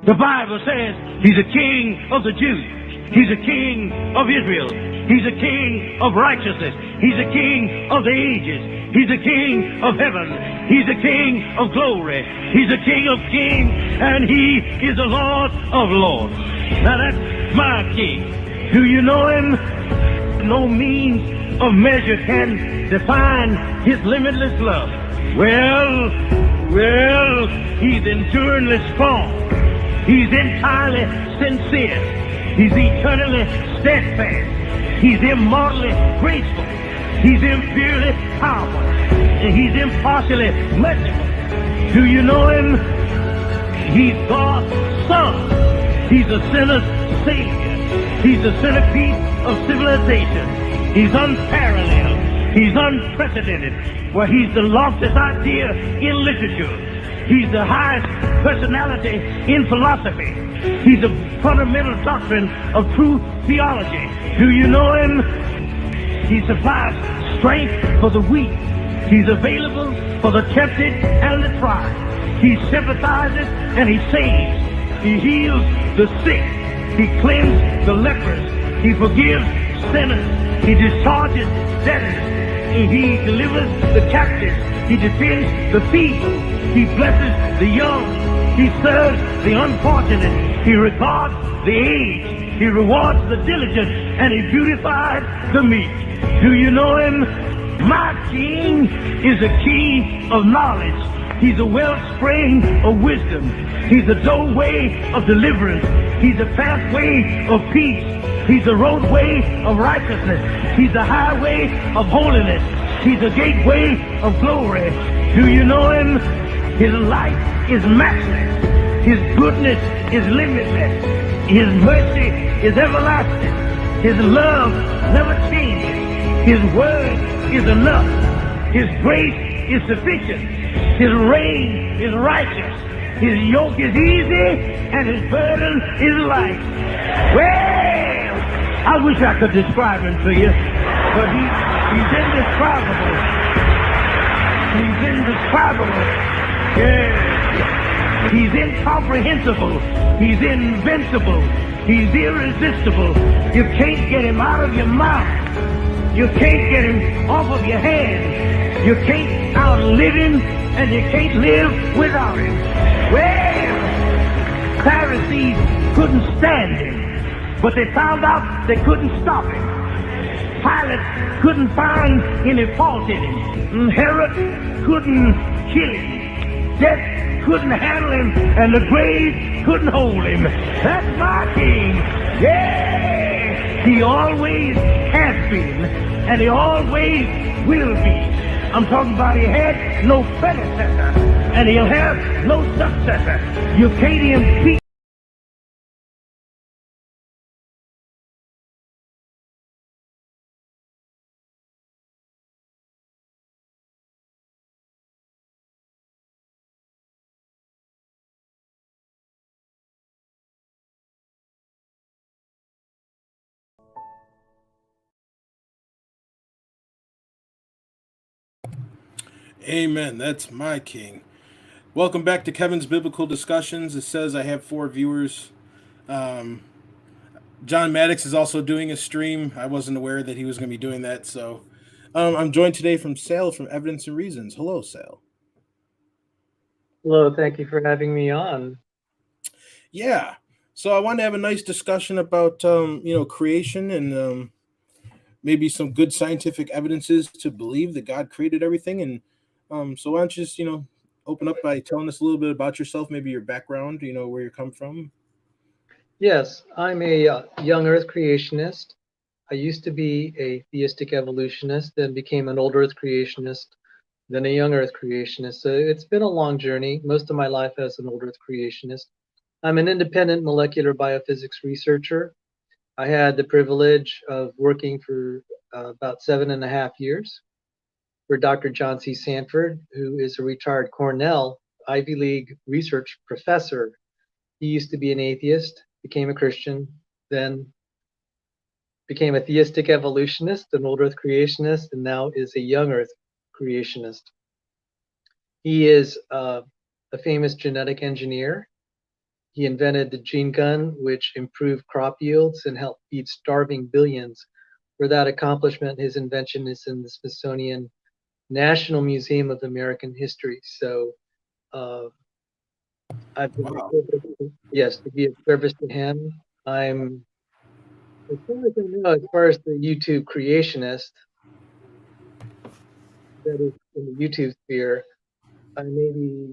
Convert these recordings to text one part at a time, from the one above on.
The Bible says he's a king of the Jews. He's a king of Israel. He's a king of righteousness. He's a king of the ages. He's a king of heaven. He's a king of glory. He's a king of kings, and he is the Lord of lords. Now that's my king. Do you know him? No means of measure can define his limitless love. Well, he's enduringly strong. He's entirely sincere. He's eternally steadfast. He's immortally graceful. He's imperially powerful. And he's impartially merciful. Do you know him? He's God's Son. He's a sinner's Savior. He's the centerpiece of civilization. He's unparalleled. He's unprecedented. Well, he's the loftiest idea in literature. He's the highest personality in philosophy. He's a fundamental doctrine of true theology. Do you know him? He supplies strength for the weak. He's available for the tempted and the tried. He sympathizes and he saves. He heals the sick. He cleanses the lepers. He forgives sinners. He discharges debtors. He delivers the captives. He defends the feeble. He blesses the young. He serves the unfortunate. He regards the aged. He rewards the diligent. And he beautifies the meek. Do you know him? My king is a key of knowledge. He's a wellspring of wisdom. He's a doorway of deliverance. He's a pathway of peace. He's a roadway of righteousness. He's a highway of holiness. He's a gateway of glory. Do you know him? His light is matchless. His goodness is limitless. His mercy is everlasting. His love never changes. His word is enough. His grace is sufficient. His reign is righteous. His yoke is easy and his burden is light. Well, I wish I could describe him to you, but he's indescribable. He's indescribable. Yeah. He's incomprehensible. He's invincible. He's irresistible. You can't get him out of your mouth. You can't get him off of your hands. You can't outlive him, and you can't live without him. Well, Pharisees couldn't stand him, but they found out they couldn't stop him. Pilate couldn't find any fault in him. Herod couldn't kill him. Death couldn't handle him, and the grave couldn't hold him. That's my king. Yeah! He always has been, and he always will be. I'm talking about he had no predecessor, and he'll have no successor. You can't impeach. Amen. That's my king. Welcome back to Kevin's Biblical Discussions. It says I have 4 viewers. John Maddox is also doing a stream. I wasn't aware that he was going to be doing that. So I'm joined today from Sal from Evidence and Reasons. Hello, Sal. Hello. Thank you for having me on. Yeah. So I wanted to have a nice discussion about, creation and maybe some good scientific evidences to believe that God created everything. And so why don't you just, open up by telling us a little bit about yourself, maybe your background, where you come from. Yes, I'm a young Earth creationist. I used to be a theistic evolutionist, then became an old Earth creationist, then a young Earth creationist. So it's been a long journey, most of my life as an old Earth creationist. I'm an independent molecular biophysics researcher. I had the privilege of working for about 7.5 years for Dr. John C. Sanford, who is a retired Cornell Ivy League research professor. He used to be an atheist, became a Christian, then became a theistic evolutionist, an old Earth creationist, and now is a young Earth creationist. He is a famous genetic engineer. He invented the gene gun, which improved crop yields and helped feed starving billions. For that accomplishment, his invention is in the Smithsonian National Museum of American History. So I've been yes, to be of service to him. I'm, as far as I know, as far as the YouTube creationist, that is in the YouTube sphere, I may be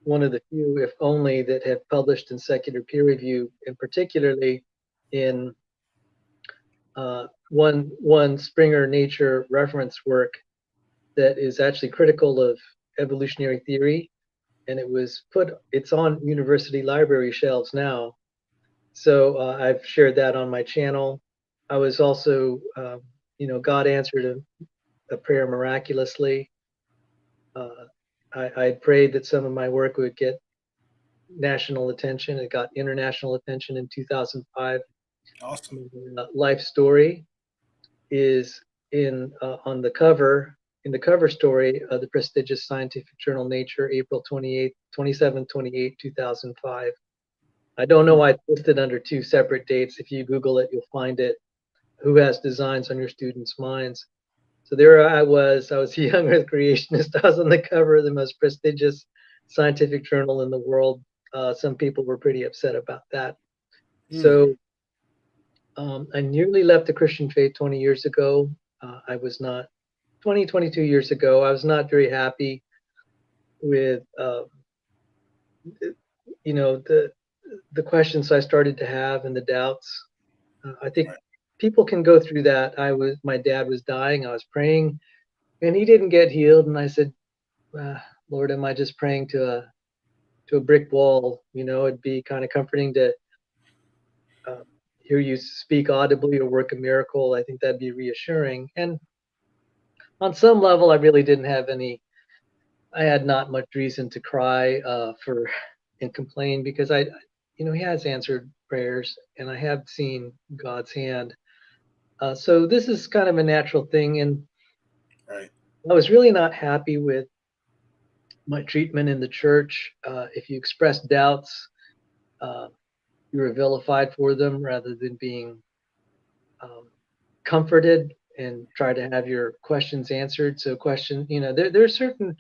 one of the few, if only, that have published in secular peer review, and particularly in one Springer Nature reference work that is actually critical of evolutionary theory, and it's on university library shelves now. So I've shared that on my channel. I was also, God answered a prayer miraculously. I prayed that some of my work would get national attention. It got international attention in 2005. Awesome. Life story is on the cover, in the cover story of the prestigious scientific journal Nature, April 27, 28, 2005. I don't know why it's listed under two separate dates. If you Google it, you'll find it. Who has designs on your students' minds? So there I was a young earth creationist. I was on the cover of the most prestigious scientific journal in the world. Some people were pretty upset about that. So I nearly left the Christian faith 20 years ago. I was not, 22 years ago, I was not very happy with, the questions I started to have and the doubts. I think people can go through that. My dad was dying. I was praying, and he didn't get healed. And I said, Lord, am I just praying to a brick wall? It'd be kind of comforting to hear you speak audibly or work a miracle. I think that'd be reassuring. And on some level, I really didn't have I had not much reason to cry and complain, because he has answered prayers, and I have seen God's hand. So this is kind of a natural thing. And right. I was really not happy with my treatment in the church. If you express doubts, you were vilified for them rather than being comforted and try to have your questions answered. So there are certain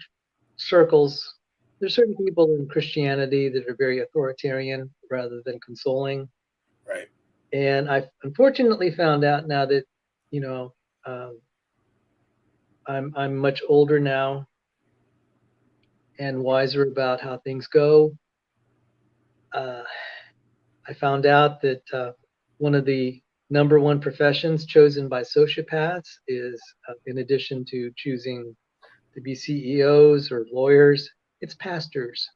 circles, there's certain people in Christianity that are very authoritarian rather than consoling. Right. And I unfortunately found out now that, I'm much older now and wiser about how things go. I found out that one of the number one professions chosen by sociopaths is, in addition to choosing to be CEOs or lawyers, it's pastors.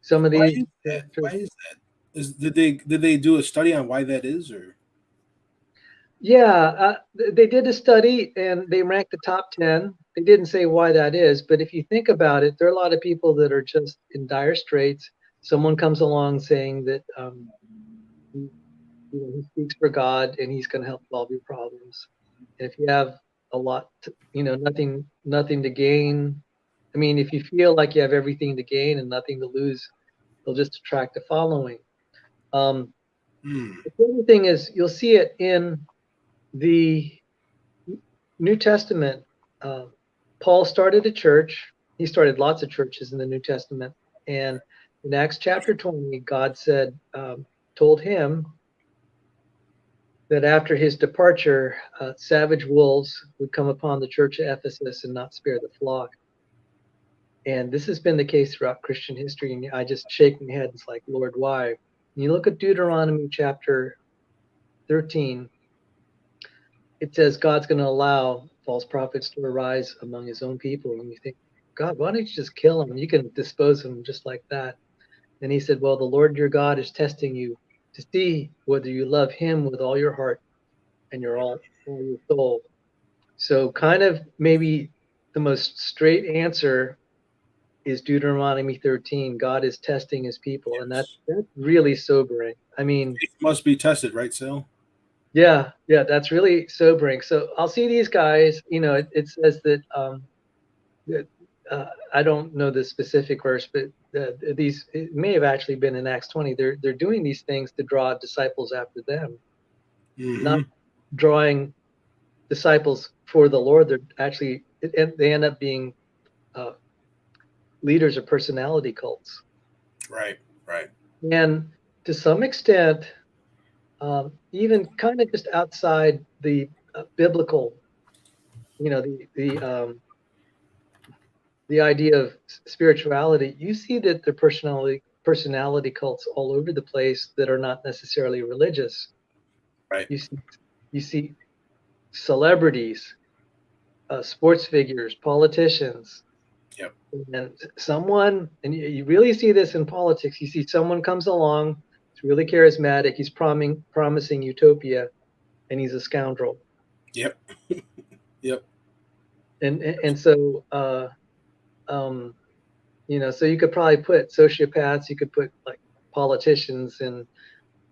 Some of these. Why is that? Did they do a study on why that is, or? Yeah, they did a study and they ranked the top 10. They didn't say why that is, but if you think about it, there are a lot of people that are just in dire straits. Someone comes along saying that he speaks for God and he's going to help solve your problems. And if you have a lot, nothing to gain. I mean, if you feel like you have everything to gain and nothing to lose, they'll just attract a following. The other thing is, you'll see it in the New Testament. Paul started a church. He started lots of churches in the New Testament. And in Acts chapter 20, God told him that after his departure, savage wolves would come upon the church of Ephesus and not spare the flock. And this has been the case throughout Christian history. And I just shake my head. It's like, Lord, why? And you look at Deuteronomy chapter 13, it says God's going to allow false prophets to arise among his own people. And you think, God, why don't you just kill them? You can dispose of them just like that. And he said, well, the Lord your God is testing you to see whether you love him with all your heart and all your soul. So kind of maybe the most straight answer is Deuteronomy 13. God is testing his people. Yes. And that's really sobering. I mean, it must be tested, right, Sil? Yeah, that's really sobering. So I'll see these guys, it says that, I don't know the specific verse, but these, it may have actually been in Acts 20. They're doing these things to draw disciples after them, not drawing disciples for the Lord. They're actually, they end up being leaders of personality cults. Right. And to some extent, even kind of just outside the biblical, the idea of spirituality, you see that there are personality cults all over the place that are not necessarily religious. Right. You see celebrities, sports figures, politicians. Yep. And you really see this in politics. You see someone comes along, he's really charismatic, he's promising utopia, and he's a scoundrel. Yep. Yep. And so so you could probably put sociopaths, you could put like politicians and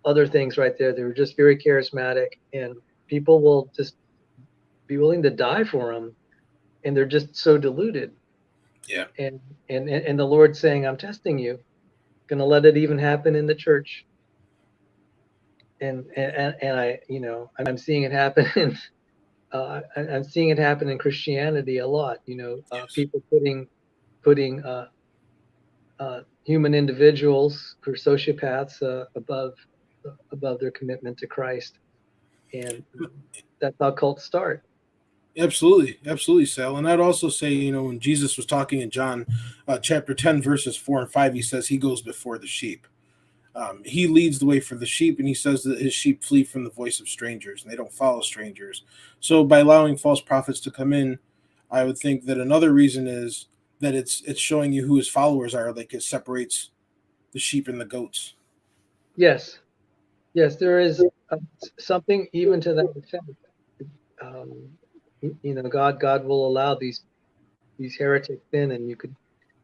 other things right there. They were just very charismatic, and people will just be willing to die for them, and they're just so deluded. Yeah. And the Lord's saying, I'm testing you. Gonna let it even happen in the church. And I'm seeing it happen in I'm seeing it happen in Christianity a lot. Yes. People putting human individuals, or sociopaths, above their commitment to Christ, and that's how cults start. Absolutely, Sal. And I'd also say, when Jesus was talking in John chapter 10, verses 4 and 5, he says he goes before the sheep. He leads the way for the sheep, and he says that his sheep flee from the voice of strangers, and they don't follow strangers. So by allowing false prophets to come in, I would think that another reason is that it's showing you who his followers are, like it separates the sheep and the goats. Yes, there is something even to that effect. God will allow these heretics in, and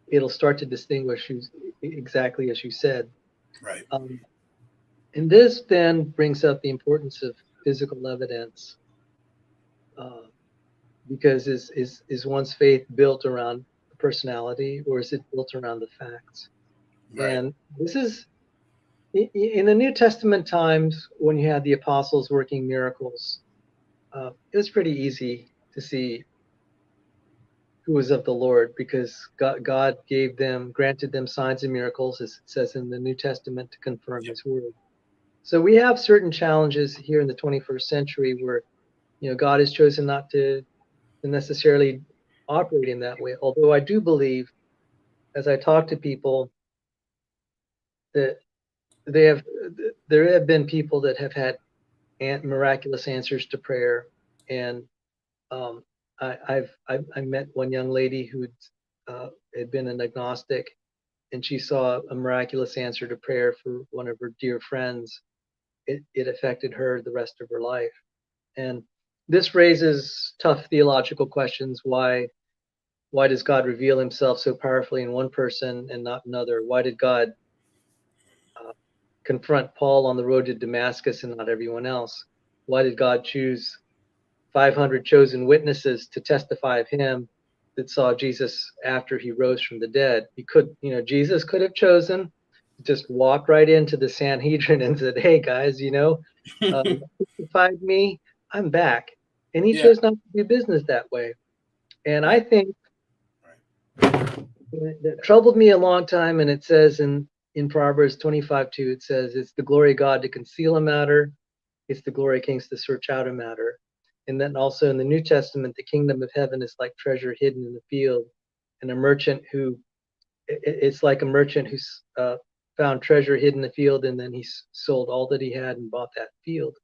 it'll start to distinguish who's exactly as you said. Right. And this then brings up the importance of physical evidence, because is one's faith built around personality, or is it built around the facts? Right. And this is in the New Testament times, when you had the apostles working miracles. It was pretty easy to see who was of the Lord, because God granted them signs and miracles, as it says in the New Testament, to confirm His word. So we have certain challenges here in the 21st century where, God has chosen not to necessarily operate in that way. Although I do believe, as I talk to people, that there have been people that have had miraculous answers to prayer. And I met one young lady who had been an agnostic, and she saw a miraculous answer to prayer for one of her dear friends. It affected her the rest of her life. And this raises tough theological questions. Why does God reveal Himself so powerfully in one person and not another? Why did God confront Paul on the road to Damascus and not everyone else? Why did God choose 500 chosen witnesses to testify of Him that saw Jesus after He rose from the dead? Jesus could have chosen to just walk right into the Sanhedrin and said, "Hey guys, crucified me, I'm back." And He chose not to do business that way. And I think that troubled me a long time. And it says in Proverbs 25:2, it says, "It's the glory of God to conceal a matter. It's the glory of kings to search out a matter." And then also in the New Testament, the kingdom of heaven is like treasure hidden in the field. And it's like a merchant who's found treasure hidden in the field, and then he sold all that he had and bought that field.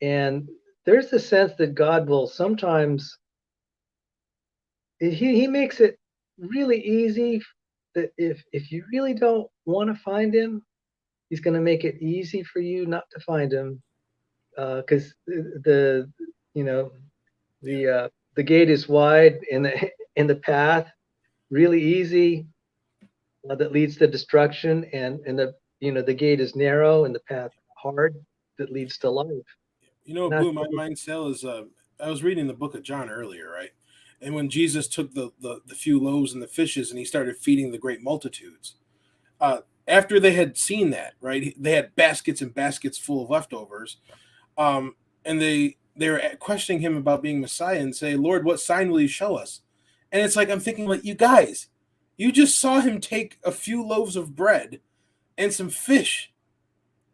And there's the sense that God will sometimes, he makes it really easy that if you really don't want to find Him, He's going to make it easy for you not to find Him, because the gate is wide and the path really easy that leads to destruction, and the gate is narrow and the path hard that leads to life. What blew my mind, Sal, is I was reading the book of John earlier, right? And when Jesus took the few loaves and the fishes and He started feeding the great multitudes, After they had seen that, right, they had baskets and baskets full of leftovers, and they were questioning him about being Messiah and say, Lord, what sign will you show us? And it's like, I'm thinking, like, you guys, you just saw him take a few loaves of bread and some fish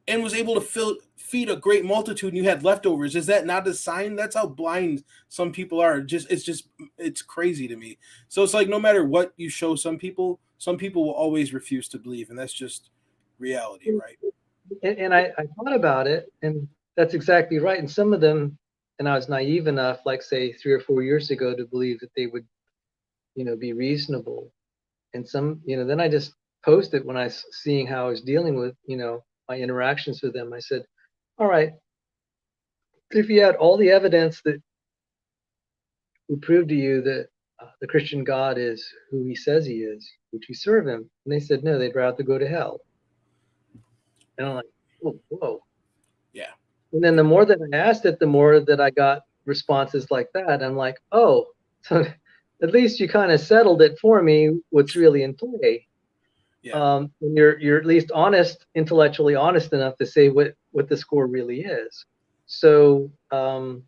and was able to feed a great multitude, and you had leftovers. Is that not a sign? That's how blind some people are. It's crazy to me. So it's like, no matter what you show some people will always refuse to believe, and that's just reality, right? And I thought about it, and that's exactly right. And some of them, and I was naive enough, like say 3 or 4 years ago, to believe that they would, be reasonable. And some, then I just posted when I was seeing how I was dealing with, my interactions with them. I said, all right, if you had all the evidence that would prove to you that the Christian God is who he says he is, would you serve him? And they said, no, they'd rather go to hell. And I'm like, oh, whoa. Yeah. And then the more that I asked it, the more that I got responses like that. I'm like, oh, so at least you kind of settled it for me, what's really in play. Yeah. And you're at least honest, intellectually honest enough to say what the score really is. So then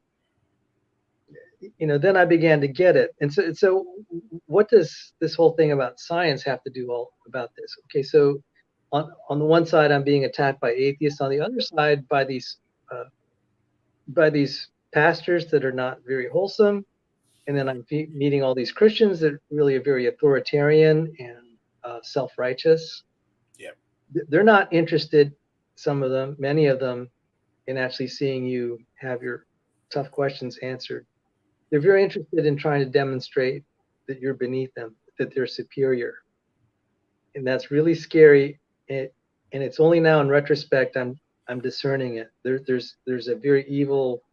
I began to get it. And so what does this whole thing about science have to do all about this? Okay, so on the one side, I'm being attacked by atheists. On the other side, by these pastors that are not very wholesome. And then I'm meeting all these Christians that really are very authoritarian and self-righteous. Yeah. They're not interested, some of them, many of them, in actually seeing you have your tough questions answered. They're very interested in trying to demonstrate that you're beneath them, that they're superior. And that's really scary. And it's only now in retrospect I'm discerning it. There's a very evil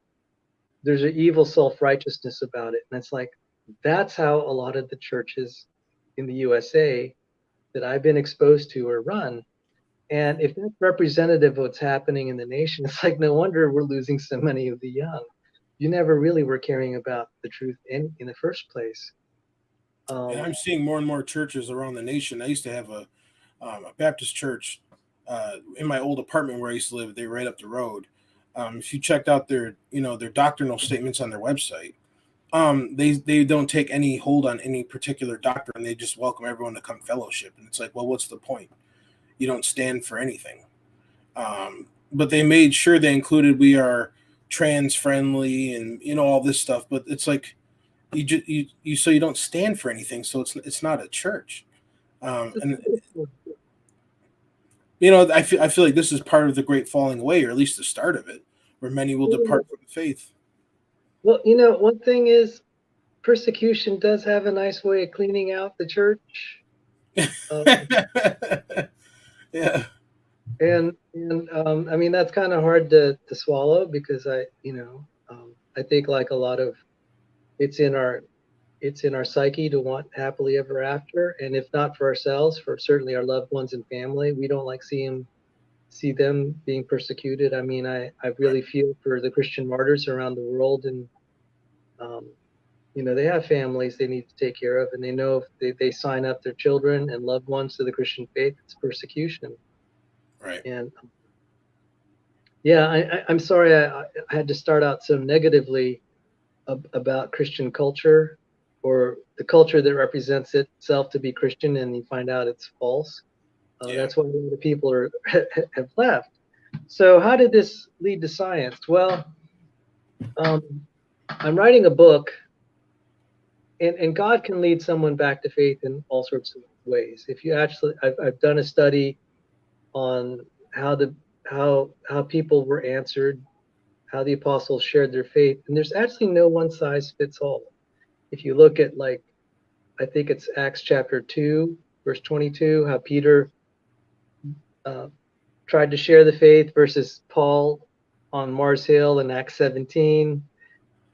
self-righteousness about it. And it's like, that's how a lot of the churches in the USA that I've been exposed to are run. And if that's representative of what's happening in the nation, it's like, no wonder we're losing so many of the young. You never really were caring about the truth in the first place. And I'm seeing more and more churches around the nation. I used to have a Baptist church in my old apartment where I used to live. They were right up the road. If you checked out their doctrinal statements on their website, they don't take any hold on any particular doctrine. They just welcome everyone to come fellowship. And it's like, well, what's the point? You don't stand for anything. But they made sure they included we are trans friendly and all this stuff. But it's like you so you don't stand for anything. So it's not a church. And I feel like this is part of the great falling away, or at least the start of it, where many will depart from the faith. Well, one thing is persecution does have a nice way of cleaning out the church. Yeah. And I mean, that's kind of hard to swallow, because I think, like a lot of, it's in our psyche to want happily ever after, and if not for ourselves, for certainly our loved ones and family, we don't like see them being persecuted. I mean, I really feel for the Christian martyrs around the world, and they have families they need to take care of, and they know if they sign up their children and loved ones to the Christian faith, it's persecution. Right. And yeah, I'm sorry I had to start out so negatively about Christian culture, or the culture that represents itself to be Christian, and you find out it's false. That's why a lot of people have left. So how did this lead to science? Well, I'm writing a book, and God can lead someone back to faith in all sorts of ways. If you actually, I've done a study on how people were answered, how the apostles shared their faith, and there's actually no one size fits all. If you look at, like, I think it's Acts chapter 2, verse 22, how Peter tried to share the faith versus Paul on Mars Hill in Acts 17.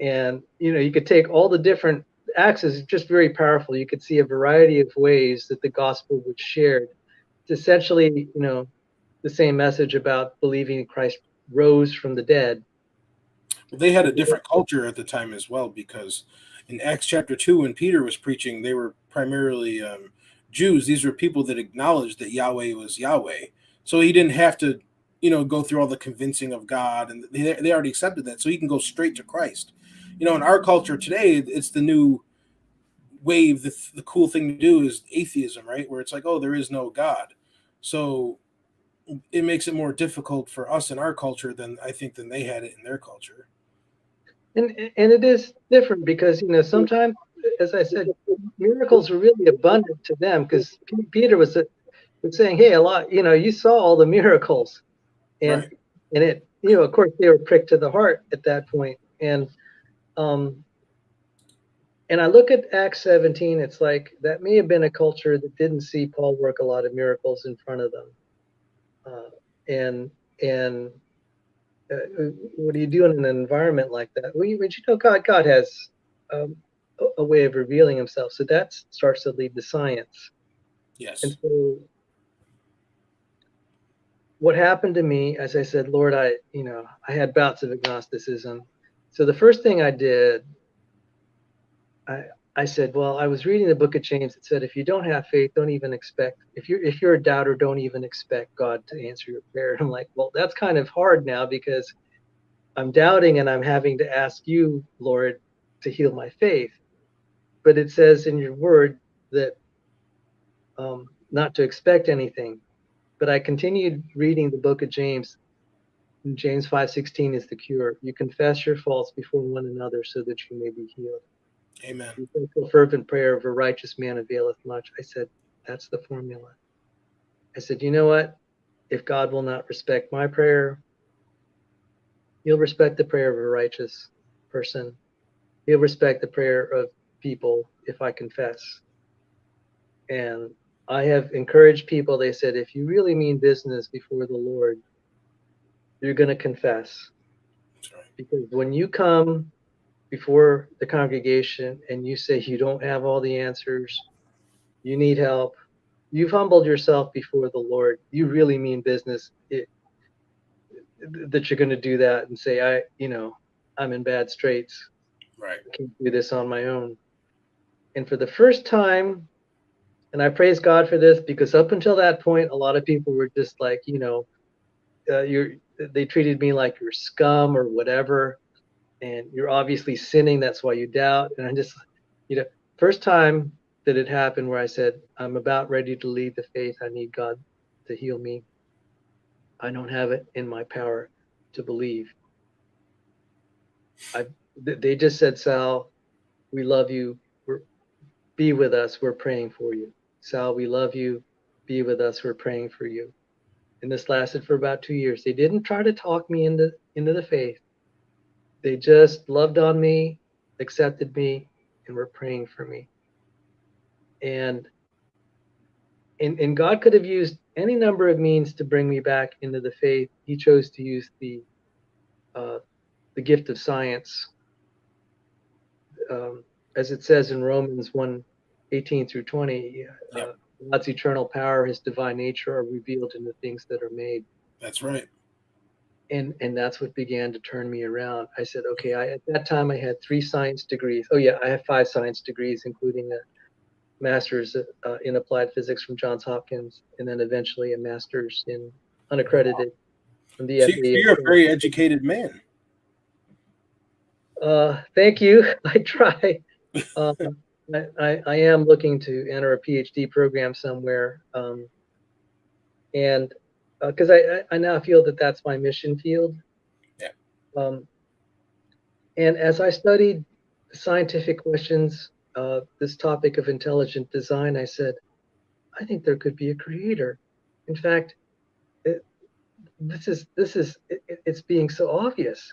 And you could take all the different Acts is just very powerful. You could see a variety of ways that the gospel was shared. It's essentially, the same message about believing Christ rose from the dead. Well, they had a different culture at the time as well, because in Acts chapter 2, when Peter was preaching, they were primarily Jews. These were people that acknowledged that Yahweh was Yahweh. So he didn't have to, go through all the convincing of God, and they already accepted that. So he can go straight to Christ. In our culture today, it's the new wave. The cool thing to do is atheism, right? Where it's like, oh, there is no God. So it makes it more difficult for us in our culture than they had it in their culture. And it is different because sometimes, as I said, miracles are really abundant to them, because Peter was saying, hey, a lot, you saw all the miracles, and Right. and it, of course, they were pricked to the heart at that point. And I look at Acts 17, it's like that may have been a culture that didn't see Paul work a lot of miracles in front of them. What do you do in an environment like that? Well, God has a way of revealing himself. So that starts to lead to science. Yes. And so what happened to me, as I said, Lord, I had bouts of agnosticism. So the first thing I did, I said, well, I was reading the book of James. It said, if you don't have faith, don't even expect. If you're a doubter, don't even expect God to answer your prayer. And I'm like, well, that's kind of hard now, because I'm doubting and I'm having to ask you, Lord, to heal my faith. But it says in your word that not to expect anything. But I continued reading the book of James. James 5:16 is the cure. You confess your faults before one another so that you may be healed. Amen. The effectual fervent prayer of a righteous man availeth much. I said, that's the formula. I said, you know what? If God will not respect my prayer, he'll respect the prayer of a righteous person. He'll respect the prayer of people if I confess. And I have encouraged people. They said, if you really mean business before the Lord, you're going to confess. That's right. Because when you come before the congregation and you say you don't have all the answers, you need help, you've humbled yourself before the Lord, you really mean business, that you're going to do that and say, I'm in bad straits. Right. I can't do this on my own. And for the first time, and I praise God for this, because up until that point, a lot of people were just like, they treated me like you're scum or whatever, and you're obviously sinning, that's why you doubt. And I just, first time that it happened where I said, I'm about ready to leave the faith, I need God to heal me. I don't have it in my power to believe. They just said, Sal, we love you. Be with us. We're praying for you. Sal, we love you. Be with us. We're praying for you. And this lasted for about 2 years. They didn't try to talk me into the faith. They just loved on me, accepted me, and were praying for me. And God could have used any number of means to bring me back into the faith. He chose to use the gift of science. As it says in Romans 1:18-20, God's eternal power, his divine nature are revealed in the things that are made. That's right. And that's what began to turn me around. I said, okay, at that time I had 3 science degrees. Oh yeah, I have 5 science degrees, including a master's in applied physics from Johns Hopkins, and then eventually a master's in unaccredited from the So FAA. you're a very educated man. Thank you. I try. I am looking to enter a PhD program somewhere, and because I now feel that that's my mission field. Yeah. And as I studied scientific questions, this topic of intelligent design, I said, I think there could be a creator. In fact, it's being so obvious.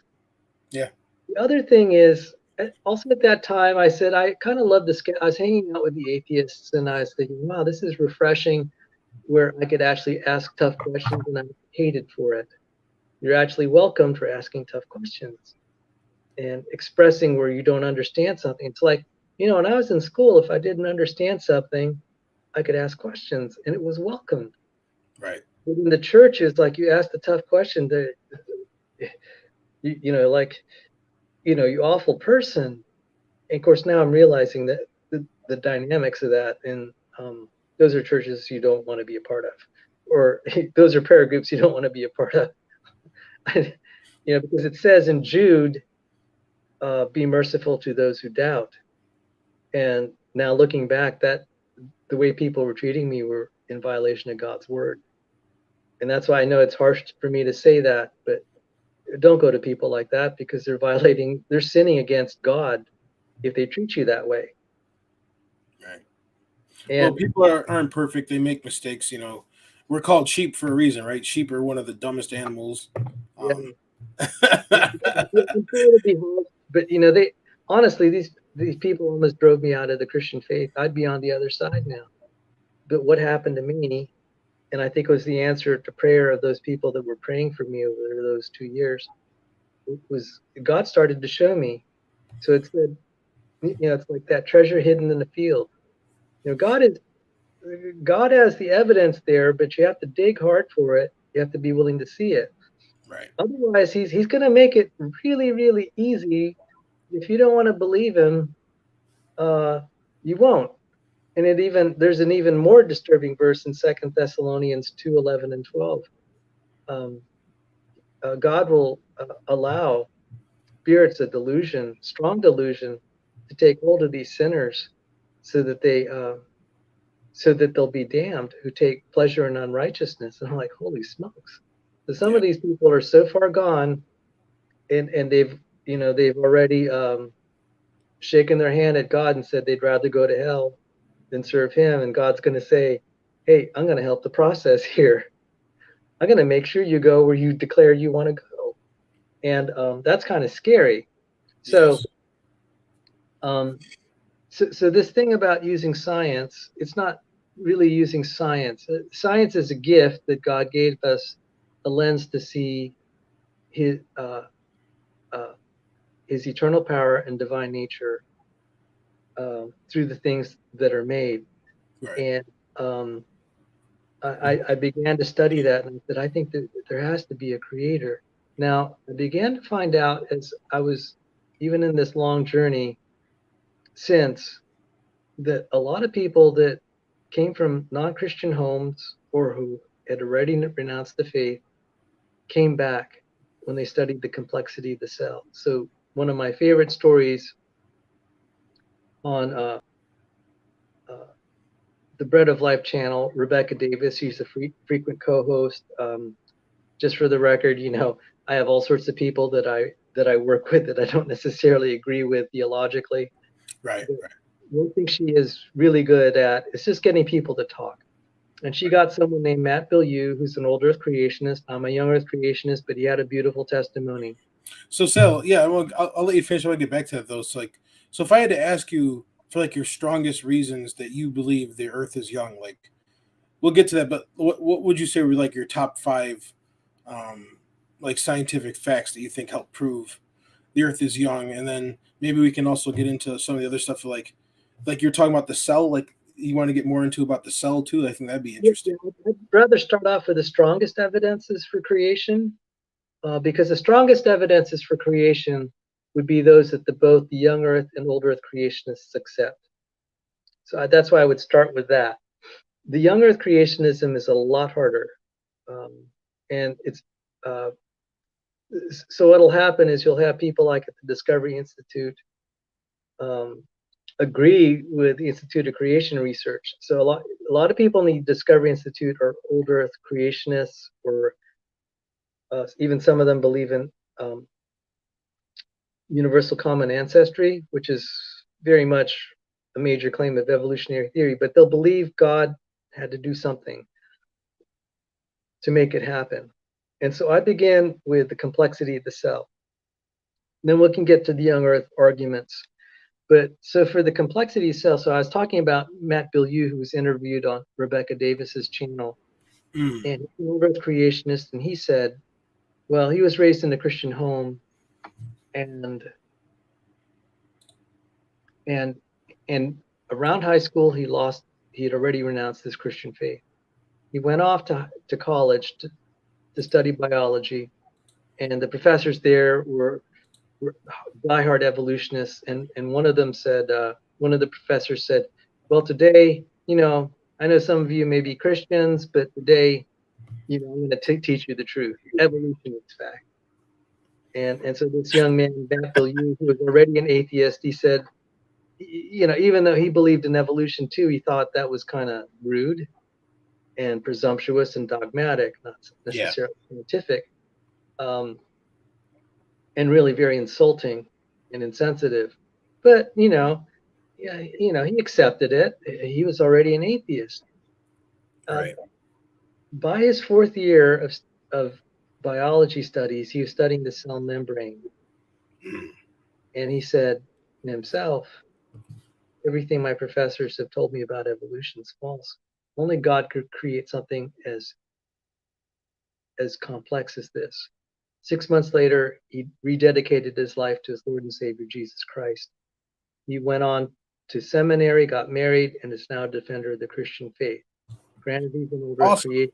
Yeah. The other thing is, also at that time, I said I kind of loved I was hanging out with the atheists, and I was thinking, wow, this is refreshing, where I could actually ask tough questions, and I'm hated for it. You're actually welcome for asking tough questions and expressing where you don't understand something. It's like, when I was in school, if I didn't understand something, I could ask questions, and it was welcomed. Right. But in the church, it's like you ask the tough question, you awful person. And of course, now I'm realizing that the dynamics of that, and those are churches you don't want to be a part of, or those are prayer groups you don't want to be a part of. Because it says in Jude, be merciful to those who doubt. And now looking back, that the way people were treating me were in violation of God's word. And that's why I know it's harsh for me to say that, but don't go to people like that, because they're sinning against God if they treat you that way. Right. And well, people aren't perfect. They make mistakes, We're called sheep for a reason, right? Sheep are one of the dumbest animals. But they honestly, these people almost drove me out of the Christian faith. I'd be on the other side now. But what happened to me, and I think it was the answer to prayer of those people that were praying for me over those 2 years, was God started to show me. So it said, it's like that treasure hidden in the field. God has the evidence there, but you have to dig hard for it. You have to be willing to see it. Right. Otherwise, he's going to make it really, really easy. If you don't want to believe him, you won't. And there's an even more disturbing verse in 2 Thessalonians 2:11 and 12. God will allow spirits of delusion, strong delusion, to take hold of these sinners, so that they'll be damned who take pleasure in unrighteousness. And I'm like, holy smokes! So some of these people are so far gone, and they've already shaken their hand at God and said they'd rather go to hell than serve him. And God's going to say, hey, I'm going to help the process here. I'm going to make sure you go where you declare you want to go. And that's kind of scary. So, so this thing about using science, it's not really using science. Science is a gift that God gave us, a lens to see his eternal power and divine nature through the things that are made. Right. And I began to study that, and I think that there has to be a creator. Now, I began to find out, as I was even in this long journey since, that a lot of people that came from non-Christian homes or who had already renounced the faith came back when they studied the complexity of the cell. So one of my favorite stories on the Bread of Life channel, Rebecca Davis, she's a frequent co-host. Just for the record, I have all sorts of people that I work with that I don't necessarily agree with theologically. Right. One thing she is really good at is just getting people to talk. And she got someone named Matt Bilyeu, who's an old Earth creationist. I'm a young Earth creationist, but he had a beautiful testimony. So, Sal, yeah, I'll let you finish. I'll get back to that, though. So if I had to ask you for your strongest reasons that you believe the Earth is young, we'll get to that. But what would you say were your top 5, scientific facts that you think help prove the Earth is young? And then maybe we can also get into some of the other stuff, like you're talking about the cell. You want to get more into about the cell too? I think that'd be interesting. I'd rather start off with the strongest evidences for creation, because the strongest evidences for creation would be those that both the young Earth and old Earth creationists accept. So that's why I would start with that. The young Earth creationism is a lot harder, and it's so what'll happen is you'll have people like at the Discovery Institute agree with the Institute of Creation Research. So a lot of people in the Discovery Institute are old Earth creationists, or even some of them believe in universal common ancestry, which is very much a major claim of evolutionary theory, but they'll believe God had to do something to make it happen. And so I began with the complexity of the cell. Then we can get to the young Earth arguments. But so for the complexity of cell, so I was talking about Matt Bilyeu, who was interviewed on Rebecca Davis's channel, and he's an old Earth creationist, and he said, well, he was raised in a Christian home, and around high school he had already renounced his Christian faith. He went off to college to study biology, and the professors there were diehard evolutionists, and one of them said, one of the professors said, well, today, I know some of you may be Christians, but today, I'm going to teach you the truth. Evolution is fact. And so this young man, Baptist Yu, who was already an atheist, he said, even though he believed in evolution too, he thought that was kind of rude and presumptuous and dogmatic, not necessarily scientific, and really very insulting and insensitive. But he accepted it. He was already an atheist. Right. By his fourth year of biology studies, he was studying the cell membrane, and he said to himself, everything my professors have told me about evolution is false. Only God could create something as complex as this. 6 months later, he rededicated his life to his Lord and Savior, Jesus Christ. He went on to seminary, got married, and is now a defender of the Christian faith. Granted, he's an older creationist,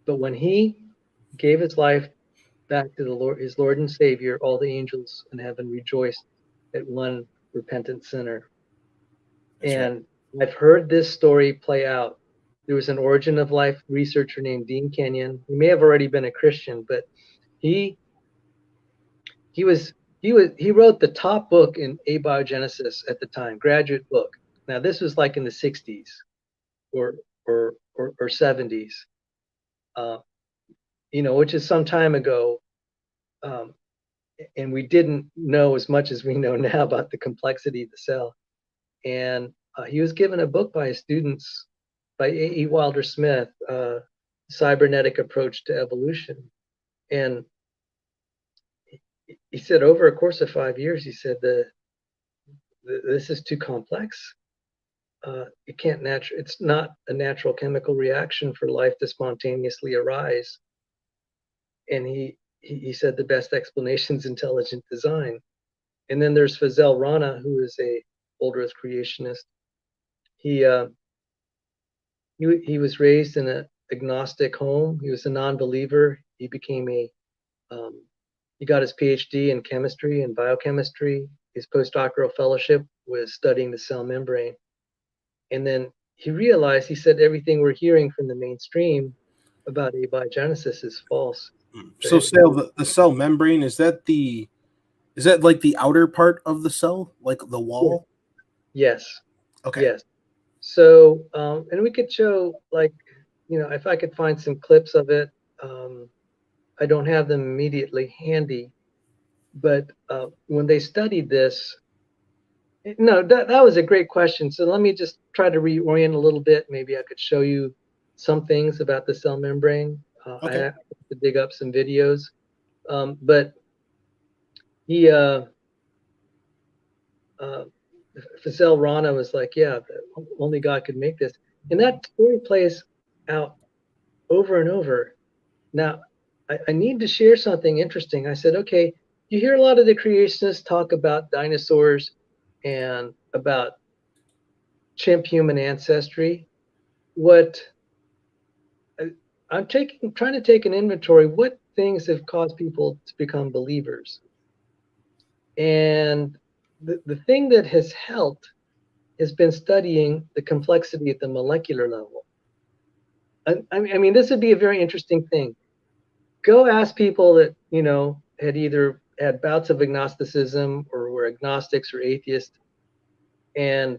but when he gave his life back to the Lord, his Lord and Savior, all the angels in heaven rejoiced at one repentant sinner. And I've heard this story play out. There was an origin of life researcher named Dean Kenyon. He may have already been a Christian, but he wrote the top book in abiogenesis at the time, graduate book. Now this was like in the 60s or 70s, which is some time ago. And we didn't know as much as we know now about the complexity of the cell. And he was given a book by his students, by A.E. Wilder Smith, Cybernetic Approach to Evolution. And he said over a course of 5 years, he said this is too complex. It's not a natural chemical reaction for life to spontaneously arise. And he said the best explanation is intelligent design. And then there's Fazell Rana, who is a old Earth creationist. He was raised in an agnostic home. He was a non-believer. He became he got his PhD in chemistry and biochemistry. His postdoctoral fellowship was studying the cell membrane. And then he realized, he said, everything we're hearing from the mainstream about abiogenesis is false. So the cell membrane, is that like the outer part of the cell, like the wall? Yes. Okay. Yes. So, and we could show, like, if I could find some clips of it. I don't have them immediately handy, but when they studied this, no, that was a great question. So let me just try to reorient a little bit. Maybe I could show you some things about the cell membrane. Okay. I have to dig up some videos, but he, Fazell Rana was like, yeah, only God could make this. And that story plays out over and over. Now, I need to share something interesting. I said, okay, you hear a lot of the creationists talk about dinosaurs and about chimp human ancestry. I'm trying to take an inventory. What things have caused people to become believers? And the thing that has helped has been studying the complexity at the molecular level. I mean, this would be a very interesting thing. Go ask people that, had either had bouts of agnosticism or were agnostics or atheists, and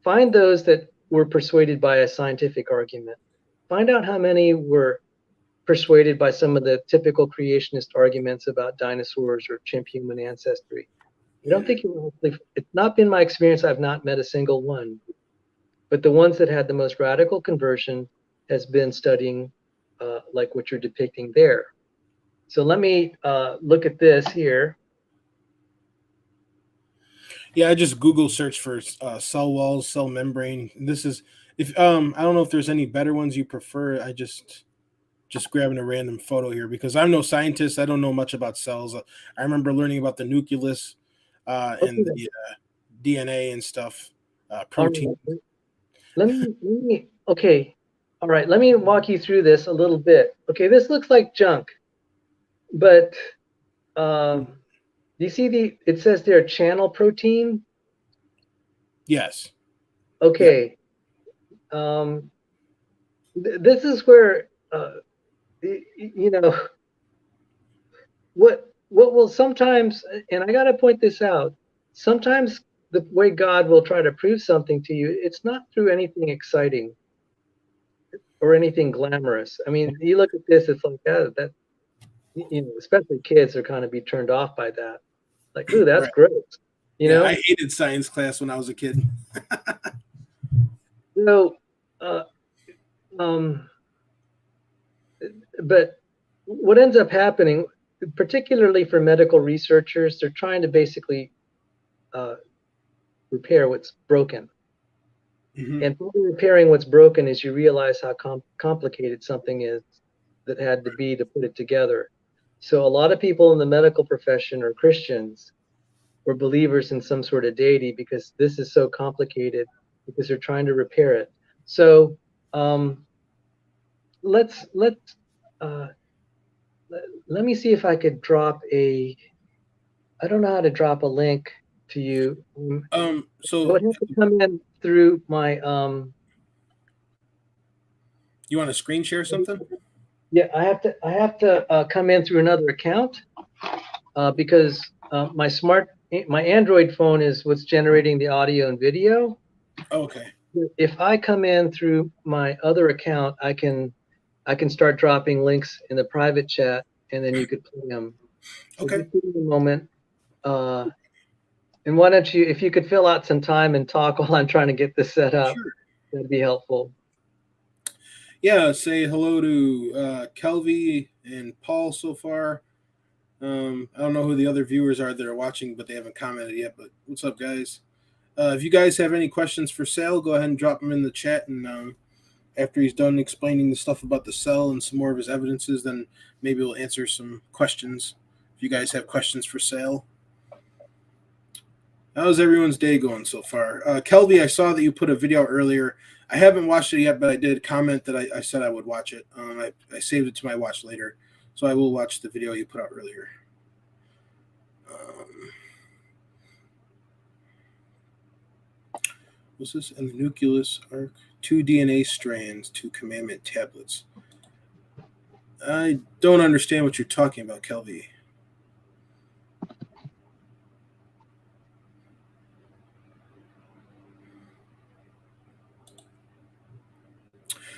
find those that were persuaded by a scientific argument. Find out how many were persuaded by some of the typical creationist arguments about dinosaurs or chimp human ancestry. I don't think it's not been my experience. I've not met a single one, but the ones that had the most radical conversion has been studying like what you're depicting there. So let me look at this here. Yeah, I just Google search for cell walls, cell membrane. And this is I don't know if there's any better ones you prefer. I just grabbing a random photo here because I'm no scientist. I don't know much about cells. I remember learning about the nucleus and the DNA and stuff, protein. Right. Let me. Okay. All right. Let me walk you through this a little bit. Okay, this looks like junk, but do you see it says there channel protein? Yes. Okay. This is where you know what will sometimes, and I got to point this out, sometimes the way God will try to prove something to you, it's not through anything exciting or anything glamorous. I mean, you look at this, it's like that, especially kids are kind of be turned off by that. Like, ooh, that's Right. great. You Yeah, know? I hated science class when I was a kid. So, um, but what ends up happening, particularly for medical researchers, they're trying to basically repair what's broken. Mm-hmm. And repairing what's broken is you realize how complicated something is that had to be to put it together. So a lot of people in the medical profession are Christians or believers in some sort of deity because this is so complicated because they're trying to repair it. So let's uh, let me see if I could drop a. I don't know how to drop a link to you. I So would have to come in through my you want to screen share something? Yeah, I have to come in through another account because my Android phone is what's generating the audio and video. Okay. If I come in through my other account, I can start dropping links in the private chat, and then you could play them. So Okay. just give me a moment. And why don't you, if you could fill out some time and talk while I'm trying to get this set up, Sure. that'd be helpful. Yeah, say hello to Kelvy and Paul so far. I don't know who the other viewers are that are watching, but they haven't commented yet. But what's up, guys? If you guys have any questions for Sal, go ahead and drop them in the chat. And after he's done explaining the stuff about the cell and some more of his evidences, then maybe we'll answer some questions. If you guys have questions for Sal. How's everyone's day going so far? Kelvy, I saw that you put a video earlier. I haven't watched it yet, but I did comment that I said I would watch it. I saved it to my watch later, so I will watch the video you put out earlier. What's this? In the nucleus arc, 2 DNA strands, 2 commandment tablets. I don't understand what you're talking about, Kelvy.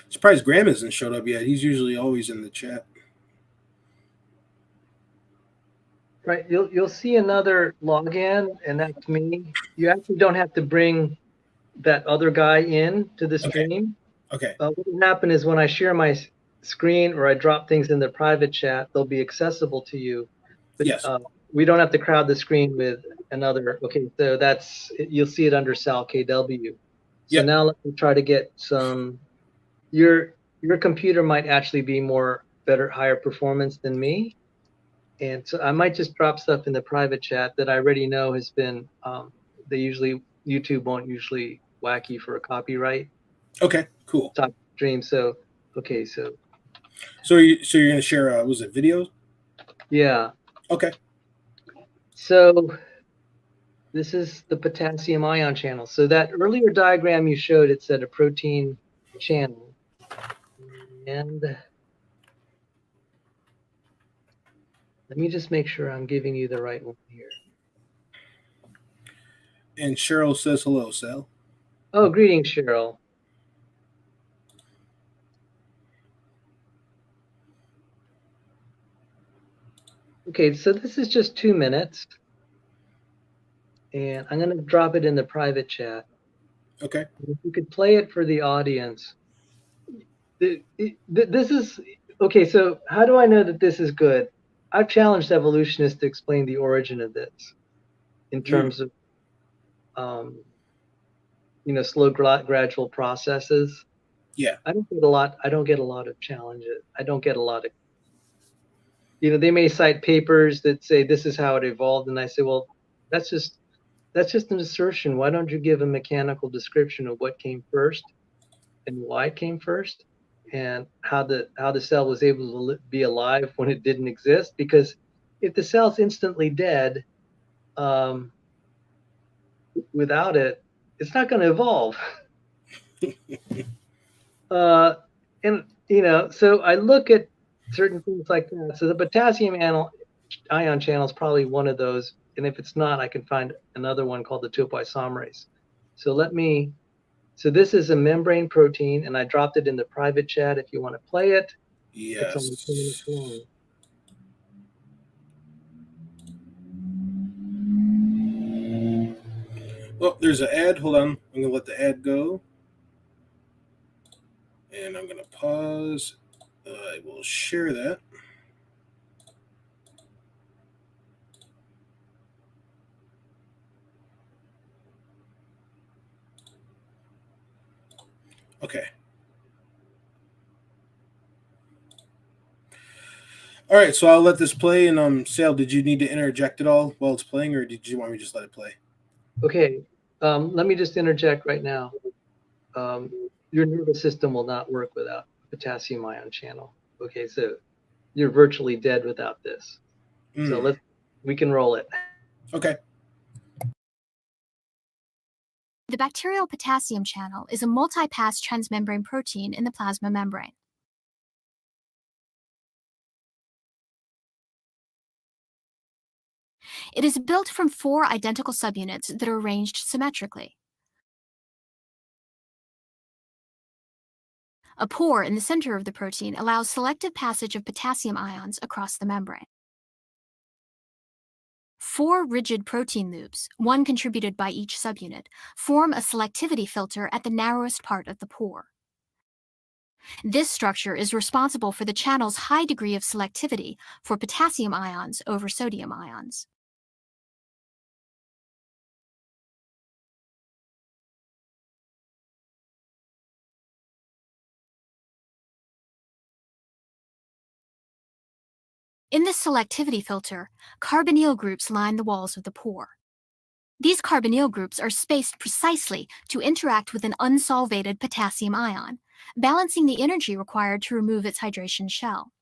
Surprised Graham hasn't showed up yet. He's usually always in the chat. Right, you'll see another login, and that's me. You actually don't have to bring that other guy in to the stream. Okay. What will happen is when I share my screen or I drop things in the private chat, they'll be accessible to you. But Yes. we don't have to crowd the screen with another. Okay, so you'll see it under Sal KW. So Yep. now let me try to get some. Your computer might actually be higher performance than me. And so I might just drop stuff in the private chat that I already know has been, YouTube won't usually whack you for a copyright Okay, cool. top stream. So, okay, so. So you're going to share, was it videos? Yeah. Okay. So this is the potassium ion channel. So that earlier diagram you showed, it said a protein channel. And let me just make sure I'm giving you the right one here. And Cheryl says hello, Sal. Oh, greetings, Cheryl. Okay, so this is just 2 minutes. And I'm going to drop it in the private chat. Okay. If you could play it for the audience. This is, okay, so how do I know that this is good? I've challenged evolutionists to explain the origin of this in terms of, slow gradual processes. Yeah. I don't get a lot of challenges. I don't get a lot of, they may cite papers that say this is how it evolved. And I say, well, that's just an assertion. Why don't you give a mechanical description of what came first and why it came first and how the cell was able to be alive when it didn't exist? Because if the cell's instantly dead, without it, it's not going to evolve. And so I look at certain things like that. So the potassium ion channel is probably one of those. And if it's not, I can find another one called the topoisomerase. So this is a membrane protein, and I dropped it in the private chat if you want to play it. It's only 2 minutes Yes. long. Oh, there's an ad. Hold on. I'm going to let the ad go. And I'm going to pause. I will share that. Okay. All right, so I'll let this play. And Sal, did you need to interject at all while it's playing, or did you want me to just let it play? Okay, let me just interject right now. Your nervous system will not work without potassium ion channel. Okay, so you're virtually dead without this. So we can roll it. Okay. The bacterial potassium channel is a multi-pass transmembrane protein in the plasma membrane. It is built from 4 identical subunits that are arranged symmetrically. A pore in the center of the protein allows selective passage of potassium ions across the membrane. 4 rigid protein loops, one contributed by each subunit, form a selectivity filter at the narrowest part of the pore. This structure is responsible for the channel's high degree of selectivity for potassium ions over sodium ions. In this selectivity filter, carbonyl groups line the walls of the pore. These carbonyl groups are spaced precisely to interact with an unsolvated potassium ion, balancing the energy required to remove its hydration shell.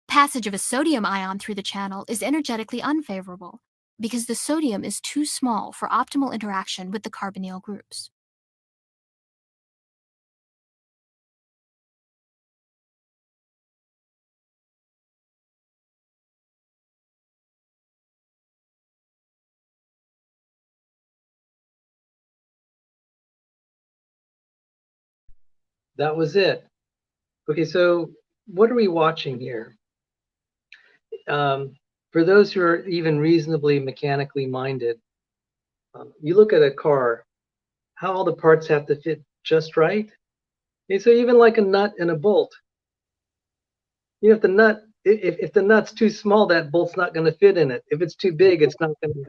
Passage of a sodium ion through the channel is energetically unfavorable because the sodium is too small for optimal interaction with the carbonyl groups. That was it. Okay, so what are we watching here? For those who are even reasonably mechanically minded, you look at a car, how all the parts have to fit just right. Okay, so even like a nut and a bolt, if the nut's too small, that bolt's not going to fit in it. If it's too big, it's not going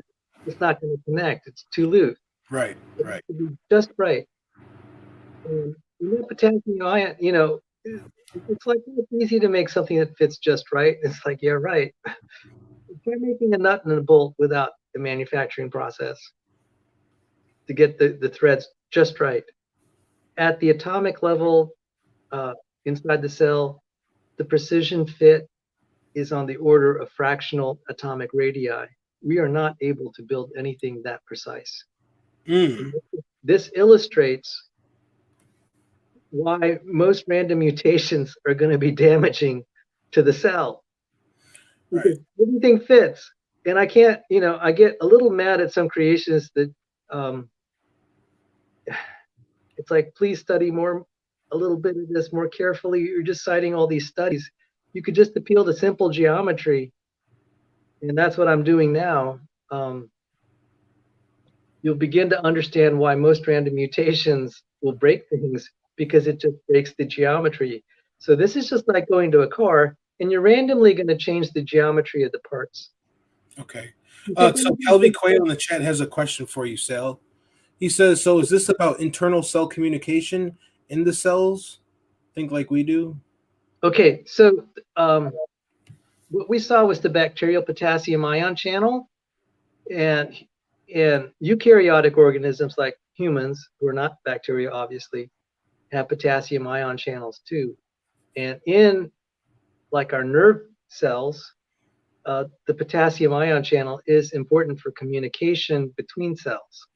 to connect. It's too loose. Right. It has to be just right. And potassium ion, it's like it's easy to make something that fits just right. It's like, yeah, right. Try making a nut and a bolt without the manufacturing process to get the threads just right. At the atomic level, inside the cell, the precision fit is on the order of fractional atomic radii. We are not able to build anything that precise. This illustrates why most random mutations are going to be damaging to the cell. Because everything fits. And I can't, I get a little mad at some creationists that it's like, please study a little bit of this more carefully. You're just citing all these studies. You could just appeal to simple geometry. And that's what I'm doing now. You'll begin to understand why most random mutations will break things, because it just breaks the geometry. So this is just like going to a car, and you're randomly going to change the geometry of the parts. Okay. So Kelvin Quayle in the chat has a question for you, Sal. He says, so is this about internal cell communication in the cells? Think like we do? Okay, so what we saw was the bacterial potassium ion channel, and eukaryotic organisms like humans, who are not bacteria obviously, have potassium ion channels too. And in like our nerve cells, the potassium ion channel is important for communication between cells.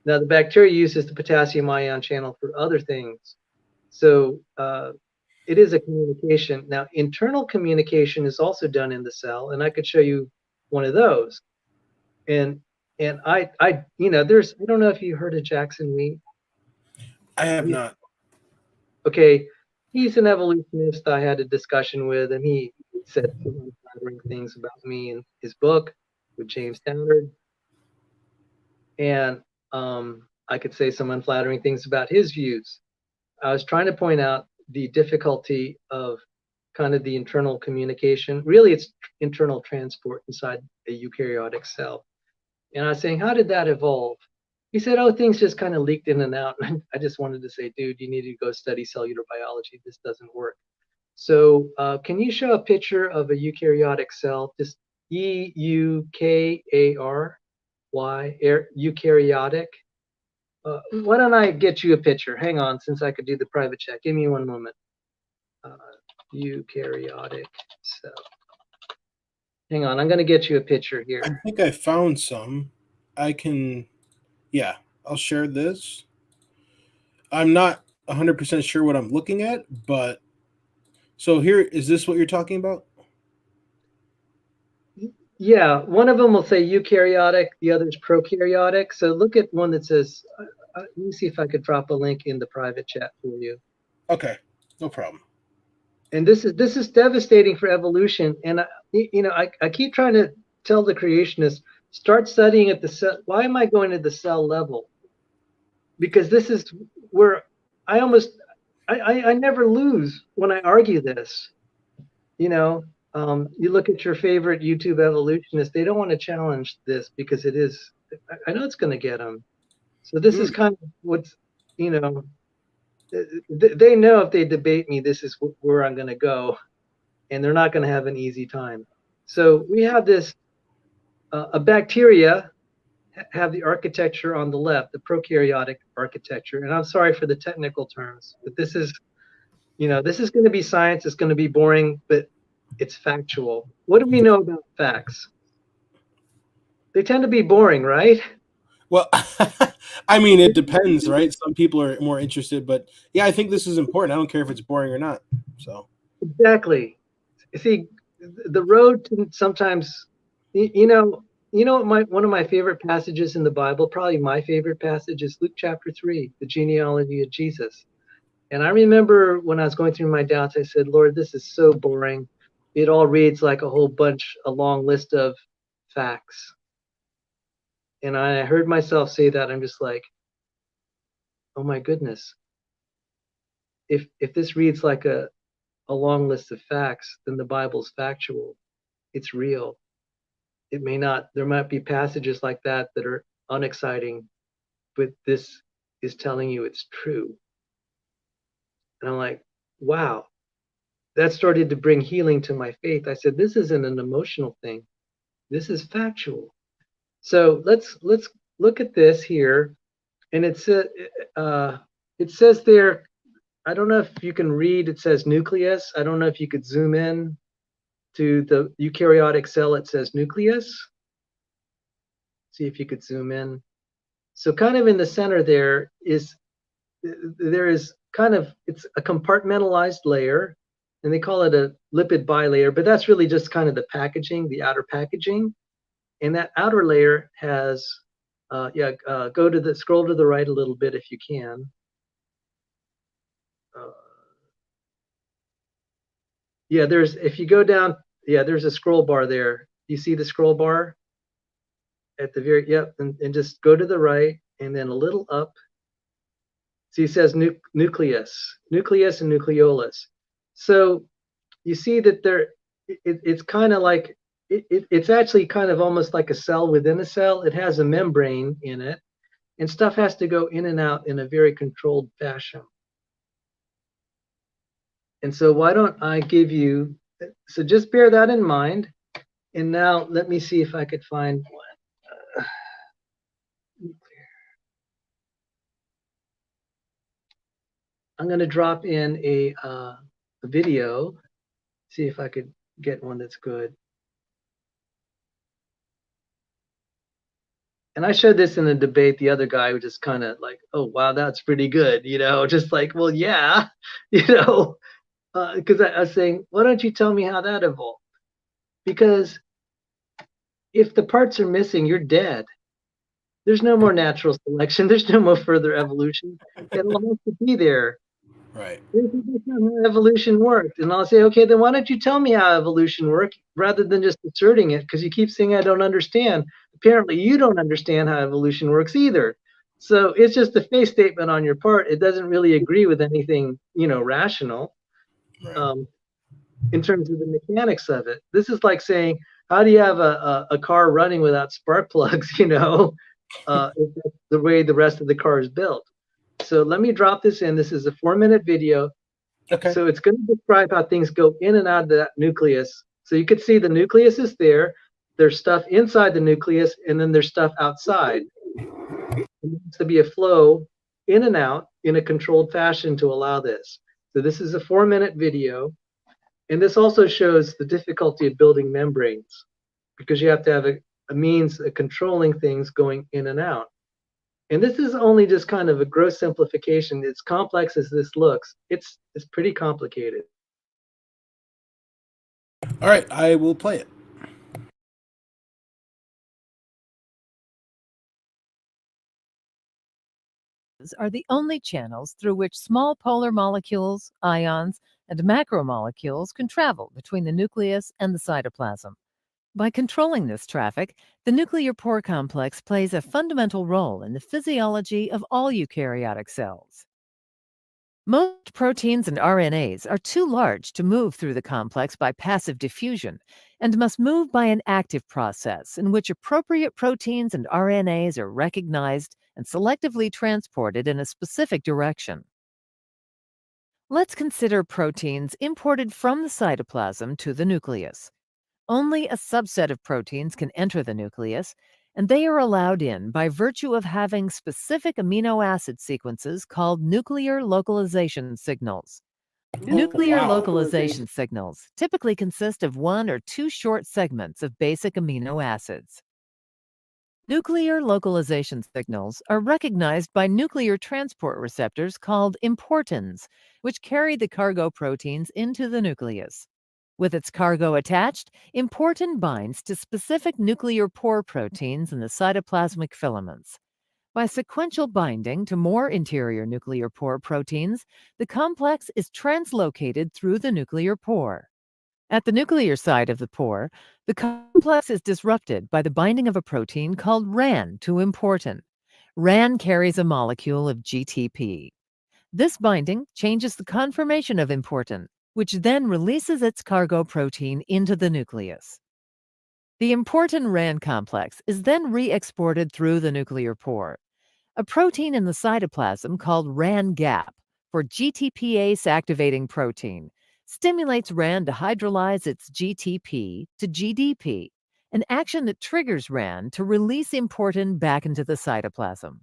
Now, the bacteria uses the potassium ion channel for other things. So it is a communication. Now, internal communication is also done in the cell, and I could show you one of those. And I there's, I don't know if you heard of Jackson Wheat. I have not. Okay, he's an evolutionist I had a discussion with, and he said some unflattering things about me in his book with James Downard. And I could say some unflattering things about his views. I was trying to point out the difficulty of kind of the internal communication. Really, it's internal transport inside a eukaryotic cell. And I was saying, how did that evolve? He said, oh, things just kind of leaked in and out. I just wanted to say, dude, you need to go study cellular biology. This doesn't work. So can you show a picture of a eukaryotic cell? Just EUKARY, eukaryotic. Why don't I get you a picture? Hang on, since I could do the private chat. Give me one moment. Eukaryotic cell. Hang on, I'm going to get you a picture here. I think I found some. I can, yeah, I'll share this. I'm not 100% sure what I'm looking at, but so here, is this what you're talking about? Yeah, one of them will say eukaryotic, the other is prokaryotic. So look at one that says, let me see if I could drop a link in the private chat for you. Okay, no problem. And this is devastating for evolution. And I keep trying to tell the creationists, start studying at the cell. Why am I going to the cell level? Because this is where I never lose when I argue this. You look at your favorite YouTube evolutionists, they don't want to challenge this because it is, I know it's going to get them. So this is kind of what's, they know if they debate me, this is where I'm going to go, and they're not going to have an easy time. So we have this, a bacteria have the architecture on the left, the prokaryotic architecture. And I'm sorry for the technical terms, but this is going to be science. It's going to be boring, but it's factual. What do we know about facts? They tend to be boring, right? Well, I mean, it depends, right? Some people are more interested, but yeah, I think this is important. I don't care if it's boring or not. So exactly. See, the road to sometimes, one of my favorite passages in the Bible, probably my favorite passage, is Luke chapter 3, the genealogy of Jesus. And I remember when I was going through my doubts, I said, Lord, this is so boring. It all reads like a long list of facts. And I heard myself say that. I'm just like, oh my goodness. If this reads like a long list of facts, then the Bible's factual. It's real. It may not, there might be passages like that that are unexciting, but this is telling you it's true. And I'm like, wow. That started to bring healing to my faith. I said, this isn't an emotional thing. This is factual. So let's look at this here. And it says there, I don't know if you can read, it says nucleus. I don't know if you could zoom in to the eukaryotic cell. It says nucleus. See if you could zoom in. So kind of in the center there is kind of, it's a compartmentalized layer, and they call it a lipid bilayer, but that's really just kind of the packaging, the outer packaging. And that outer layer has, scroll to the right a little bit if you can. If you go down, there's a scroll bar there. You see the scroll bar at the very, and just go to the right and then a little up. See, it says nucleus and nucleolus. So you see that it's kind of like, it's actually kind of almost like a cell within a cell. It has a membrane in it, and stuff has to go in and out in a very controlled fashion. And so why don't I give you, so just bear that in mind. And now let me see if I could find one. I'm going to drop in a video, see if I could get one that's good. And I showed this in a debate. The other guy was just kind of like, "Oh, wow, that's pretty good," just like, "Well, yeah," you know, because I was saying, "Why don't you tell me how that evolved?" Because if the parts are missing, you're dead. There's no more natural selection. There's no more further evolution. It all has to be there. Right. That's not how evolution worked. And I'll say, okay, then why don't you tell me how evolution worked rather than just asserting it? Because you keep saying I don't understand. Apparently, you don't understand how evolution works either. So it's just a face statement on your part. It doesn't really agree with anything, rational Right. in terms of the mechanics of it. This is like saying, how do you have a car running without spark plugs, if that's the way the rest of the car is built. So let me drop this in. This is a 4-minute video. Okay. So it's going to describe how things go in and out of that nucleus. So you can see the nucleus is there. There's stuff inside the nucleus, and then there's stuff outside. It needs to be a flow in and out in a controlled fashion to allow this. So this is a 4-minute video. And this also shows the difficulty of building membranes because you have to have a means of controlling things going in and out. And this is only just kind of a gross simplification. As complex as this looks, it's pretty complicated. All right, I will play it. Are the only channels through which small polar molecules, ions, and macromolecules can travel between the nucleus and the cytoplasm. By controlling this traffic, the nuclear pore complex plays a fundamental role in the physiology of all eukaryotic cells. Most proteins and RNAs are too large to move through the complex by passive diffusion and must move by an active process in which appropriate proteins and RNAs are recognized and selectively transported in a specific direction. Let's consider proteins imported from the cytoplasm to the nucleus. Only a subset of proteins can enter the nucleus, and they are allowed in by virtue of having specific amino acid sequences called nuclear localization signals. Nuclear localization signals typically consist of 1 or 2 short segments of basic amino acids. Nuclear localization signals are recognized by nuclear transport receptors called importins, which carry the cargo proteins into the nucleus. With its cargo attached, importin binds to specific nuclear pore proteins in the cytoplasmic filaments. By sequential binding to more interior nuclear pore proteins, the complex is translocated through the nuclear pore. At the nuclear side of the pore, the complex is disrupted by the binding of a protein called RAN to importin. RAN carries a molecule of GTP. This binding changes the conformation of importin, which then releases its cargo protein into the nucleus. The importin-RAN complex is then re-exported through the nuclear pore. A protein in the cytoplasm called RAN-GAP, for GTPase activating protein, stimulates RAN to hydrolyze its GTP to GDP, an action that triggers RAN to release importin back into the cytoplasm.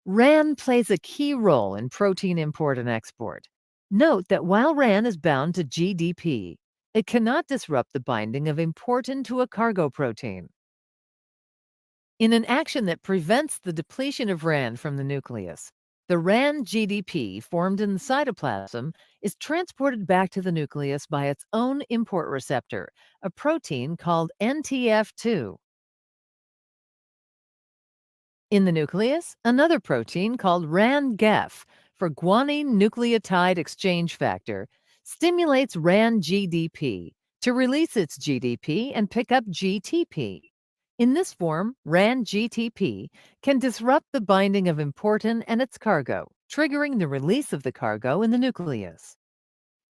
RAN plays a key role in protein import and export. Note that while RAN is bound to GDP, it cannot disrupt the binding of importin to a cargo protein. In an action that prevents the depletion of RAN from the nucleus, the RAN GDP formed in the cytoplasm is transported back to the nucleus by its own import receptor, a protein called NTF2. In the nucleus, another protein called RAN-GEF, for guanine nucleotide exchange factor, stimulates RAN-GDP to release its GDP and pick up GTP. In this form, RAN-GTP can disrupt the binding of importin and its cargo, triggering the release of the cargo in the nucleus.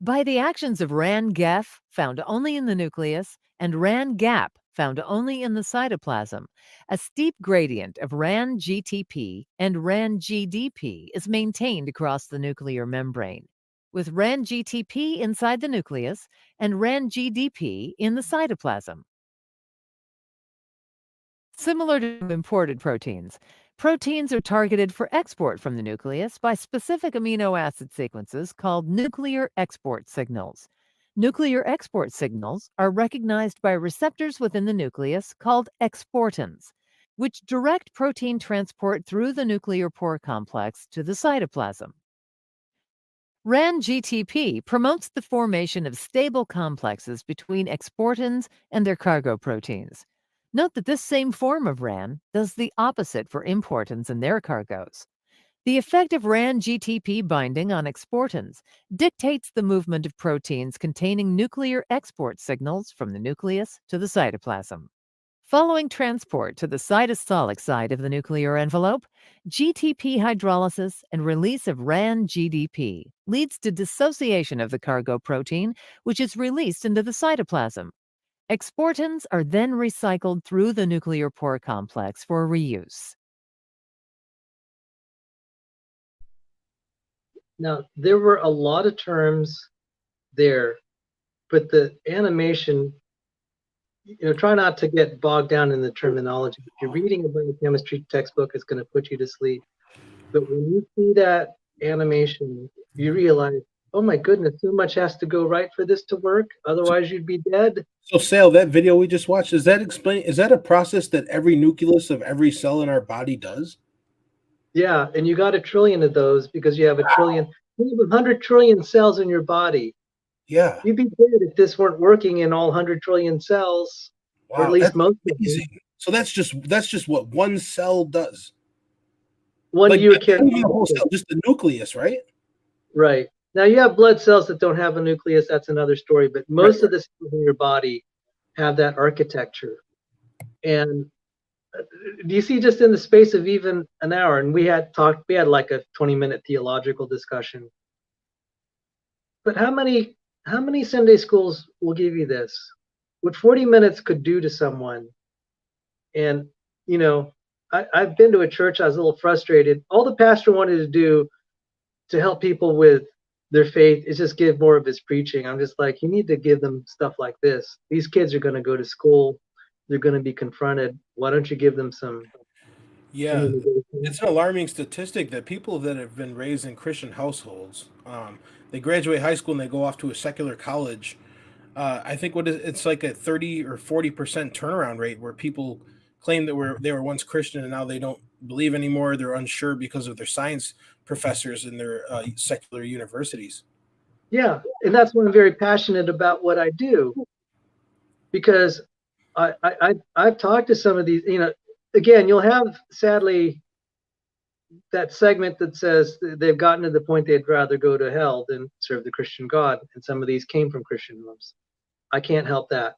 By the actions of RAN-GEF, found only in the nucleus, and RAN-GAP, found only in the cytoplasm, a steep gradient of RAN-GTP and RAN-GDP is maintained across the nuclear membrane, with RAN-GTP inside the nucleus and RAN-GDP in the cytoplasm. Similar to imported proteins, proteins are targeted for export from the nucleus by specific amino acid sequences called nuclear export signals. Nuclear export signals are recognized by receptors within the nucleus called exportins. which direct protein transport through the nuclear pore complex to the cytoplasm. RAN-GTP promotes the formation of stable complexes between exportins and their cargo proteins. Note that this same form of RAN does the opposite for importins and their cargoes. The effect of RAN-GTP binding on exportins dictates the movement of proteins containing nuclear export signals from the nucleus to the cytoplasm. Following transport to the cytosolic side of the nuclear envelope, GTP hydrolysis and release of RAN-GDP leads to dissociation of the cargo protein, which is released into the cytoplasm. Exportins are then recycled through the nuclear pore complex for reuse. Now, there were a lot of terms there, but the animation, try not to get bogged down in the terminology. If you're reading a biochemistry textbook, it's going to put you to sleep. But when you see that animation, you realize, oh my goodness, so much has to go right for this to work. Otherwise, you'd be dead. So, Sal, that video we just watched, is that a process that every nucleus of every cell in our body does? Yeah, and you got 1 trillion of those because you have 1 trillion, you have 100 trillion cells in your body. Yeah. You'd be dead if this weren't working in all 100 trillion cells, or at least most of them. So that's just what one cell does. One like, eukaryotic the whole cell, just the nucleus, right? Right. Now you have blood cells that don't have a nucleus. That's another story. But most of the cells in your body have that architecture. And do you see, just in the space of even an hour, and we had like a 20-minute theological discussion. But how many Sunday schools will give you this? What 40 minutes could do to someone? And I've been to a church. I was a little frustrated. All the pastor wanted to do to help people with their faith is just give more of his preaching. I'm just like, you need to give them stuff like this. These kids are going to go to school. They're going to be confronted. Why don't you give them some? Yeah, it's an alarming statistic that people that have been raised in Christian households, they graduate high school and they go off to a secular college. I think it's like a 30 or 40% turnaround rate where people claim that they were once Christian and now they don't believe anymore. They're unsure because of their science professors in their secular universities. Yeah, and that's why I'm very passionate about what I do, because I've talked to some of these. Again, you'll have, sadly, that segment that says they've gotten to the point they'd rather go to hell than serve the Christian God, and some of these came from Christian homes. I can't help that,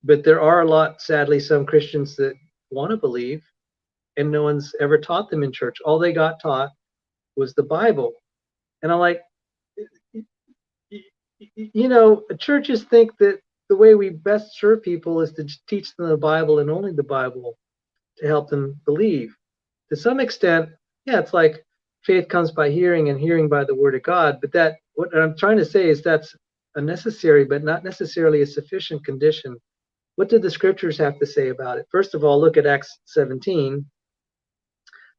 but there are sadly, some Christians that want to believe, and no one's ever taught them in church. All they got taught was the Bible. And I'm like, churches think that the way we best serve people is to teach them the Bible and only the Bible to help them believe. To some extent, yeah, it's like faith comes by hearing and hearing by the word of God. But what I'm trying to say is that's a necessary, but not necessarily a sufficient condition. What do the scriptures have to say about it? First of all, look at Acts 17.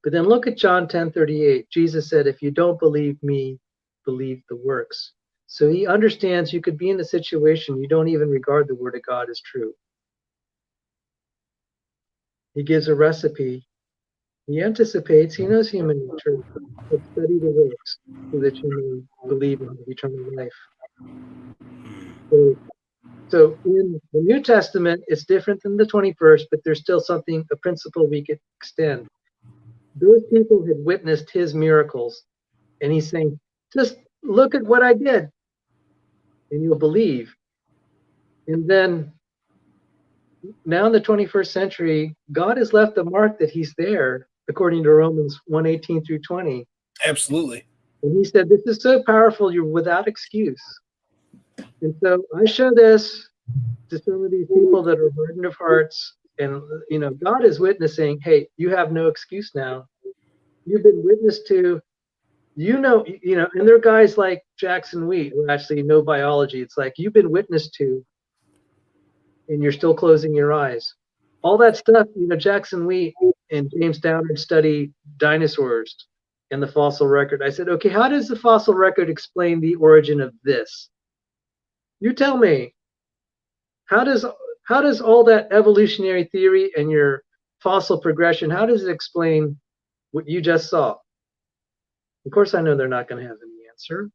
But then look at John 10:38. Jesus said, if you don't believe me, believe the works. So he understands you could be in a situation you don't even regard the word of God as true. He gives a recipe. He anticipates, he knows human nature, but study the works so that you may believe in eternal life. So in the New Testament, it's different than the 21st, but there's still a principle we could extend. Those people had witnessed his miracles, and he's saying, just look at what I did, and you'll believe. And then now in the 21st century, God has left a mark that he's there, according to Romans 1:18 through 20. Absolutely. And he said, this is so powerful, you're without excuse. And so I show this to some of these people that are burdened of hearts, and God is witnessing, hey, you have no excuse now. You've been witnessed to, and there are guys like Jackson Wheat who actually know biology. It's like you've been witnessed to, and you're still closing your eyes. All that stuff, Jackson Wheat and James Downard study dinosaurs and the fossil record. I said, okay, how does the fossil record explain the origin of this? You tell me. How does how does all that evolutionary theory and your fossil progression, how does it explain what you just saw? Of course, I know they're not going to have any answer.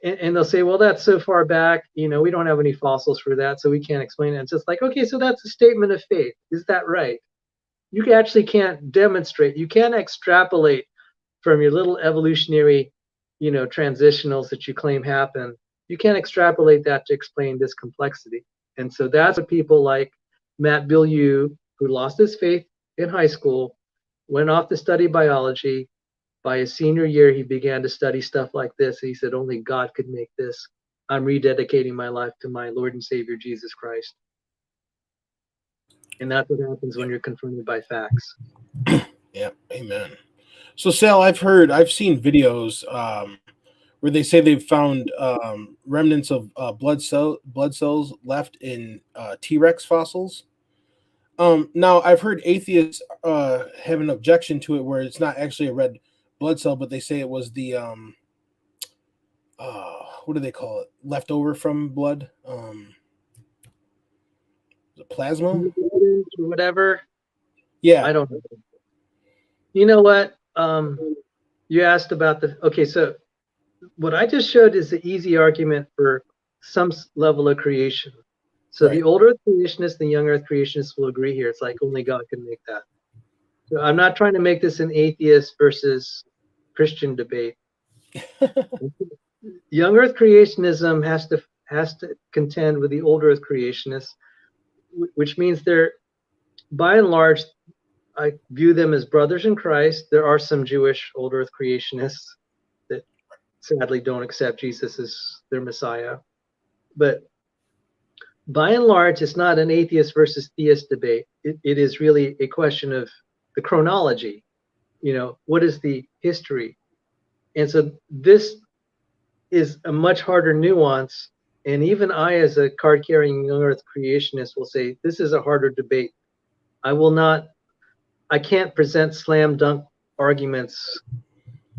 And they'll say, well, that's so far back, we don't have any fossils for that, so we can't explain it. It's just like, okay, so that's a statement of faith. Is that right? You actually can't demonstrate. You can't extrapolate from your little evolutionary, transitionals that you claim happen. You can't extrapolate that to explain this complexity. And so that's what people like Matt Bilyeu, who lost his faith in high school, went off to study biology. By his senior year, he began to study stuff like this. He said, only God could make this. I'm rededicating my life to my Lord and Savior, Jesus Christ. And that's what happens when you're confronted by facts. Yeah, amen. So, Sal, I've seen videos where they say they've found remnants of blood cells left in T-Rex fossils. Now, I've heard atheists have an objection to it where it's not actually a red blood cell, but they say it was the what do they call it? Leftover from blood, the plasma or whatever. Yeah, I don't know. You know what? You asked about okay, so what I just showed is the easy argument for some level of creation. So right. The old Earth creationists, the young Earth creationists will agree here. It's like only God can make that. So I'm not trying to make this an atheist versus Christian debate. Young Earth creationism has to contend with the old Earth creationists, which means they're, by and large, I view them as brothers in Christ. There are some Jewish old Earth creationists that sadly don't accept Jesus as their Messiah. But by and large, it's not an atheist versus theist debate. It is really a question of the chronology. What is the history? And so this is a much harder nuance. And even I, as a card-carrying young Earth creationist, will say this is a harder debate. I can't present slam dunk arguments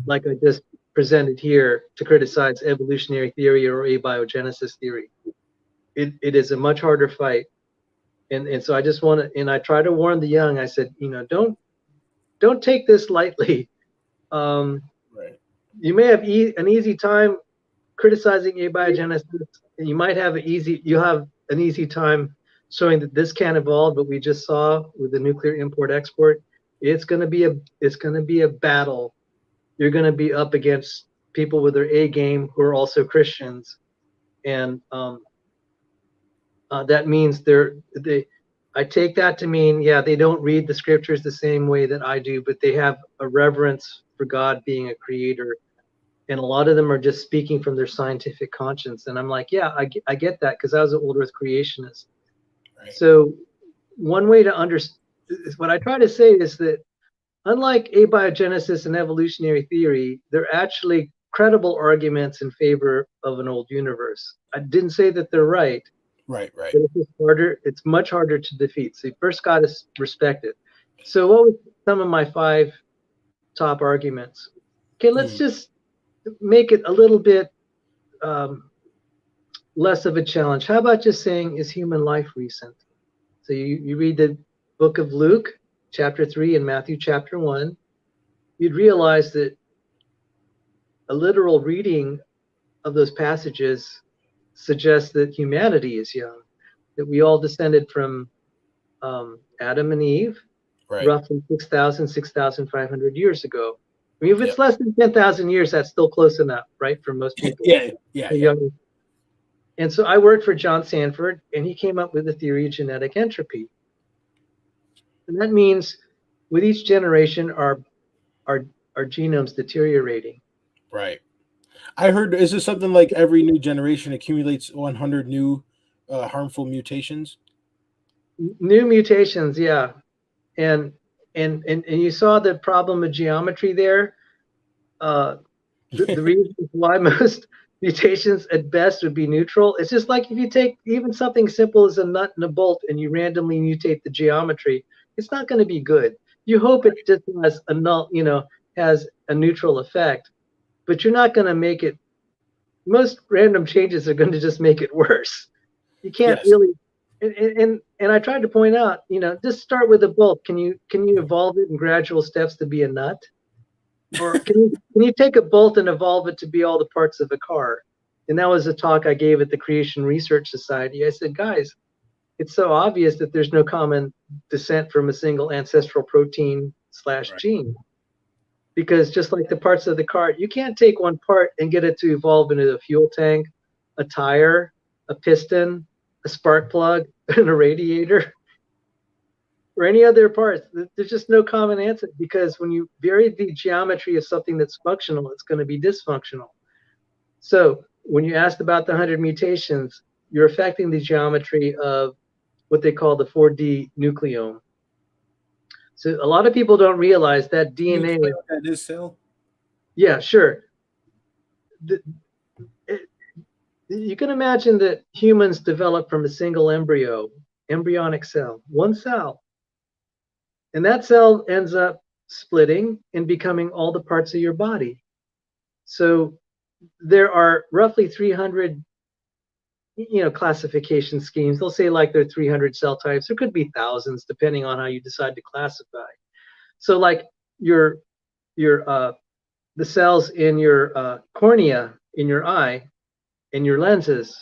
like I just presented here to criticize evolutionary theory or abiogenesis theory. It is a much harder fight. And so I just want to, and I try to warn the young, I said, don't take this lightly. Right. You may have an easy time criticizing abiogenesis. You might have you'll have an easy time showing that this can evolve, but we just saw with the nuclear import-export, it's going to be a battle. You're going to be up against people with their A game who are also Christians, and that means I take that to mean, yeah, they don't read the scriptures the same way that I do, but they have a reverence for God being a creator. And a lot of them are just speaking from their scientific conscience. And I'm like, yeah, I get that because I was an old Earth creationist. Right. So one way to understand, what I try to say is that unlike abiogenesis and evolutionary theory, they're actually credible arguments in favor of an old universe. I didn't say that they're right. Right. But it's harder. It's much harder to defeat. So you first got to respect it. So what were some of my 5 top arguments? Okay, let's just make it a little bit less of a challenge. How about just saying, is human life recent? So you read the book of Luke, chapter 3, and Matthew, chapter 1. You'd realize that a literal reading of those passages suggests that humanity is young, that we all descended from Adam and Eve, right, roughly 6,500 years ago. I mean, if it's less than 10,000 years, that's still close enough, right, for most people. Yeah. And so I worked for John Sanford, and he came up with the theory of genetic entropy. And that means with each generation, our genome's deteriorating. Right. I heard, is this something like every new generation accumulates 100 new harmful mutations? New mutations, yeah. And you saw the problem of geometry there. The reason why most mutations at best would be neutral. It's just like if you take even something simple as a nut and a bolt and you randomly mutate the geometry, it's not going to be good. You hope it just has a null, has a neutral effect, but you're not going to make it. Most random changes are going to just make it worse. You can't Yes. really, and I tried to point out, just start with a bolt. Can you evolve it in gradual steps to be a nut? Or can you take a bolt and evolve it to be all the parts of a car? And that was a talk I gave at the Creation Research Society. I said, guys, it's so obvious that there's no common descent from a single ancestral protein / gene. Because just like the parts of the car, you can't take one part and get it to evolve into a fuel tank, a tire, a piston, a spark plug, and a radiator, or any other parts. There's just no common answer, because when you vary the geometry of something that's functional, it's going to be dysfunctional. So when you asked about the 100 mutations, you're affecting the geometry of what they call the 4D nucleome. So a lot of people don't realize that Can you DNA. explain what that is, Sal? Yeah, sure. You can imagine that humans develop from a single embryo, embryonic cell, one cell. And that cell ends up splitting and becoming all the parts of your body. So there are roughly 300 classification schemes. They'll say like there are 300 cell types. There could be thousands depending on how you decide to classify. So like the cells in your cornea in your eye, in your lenses,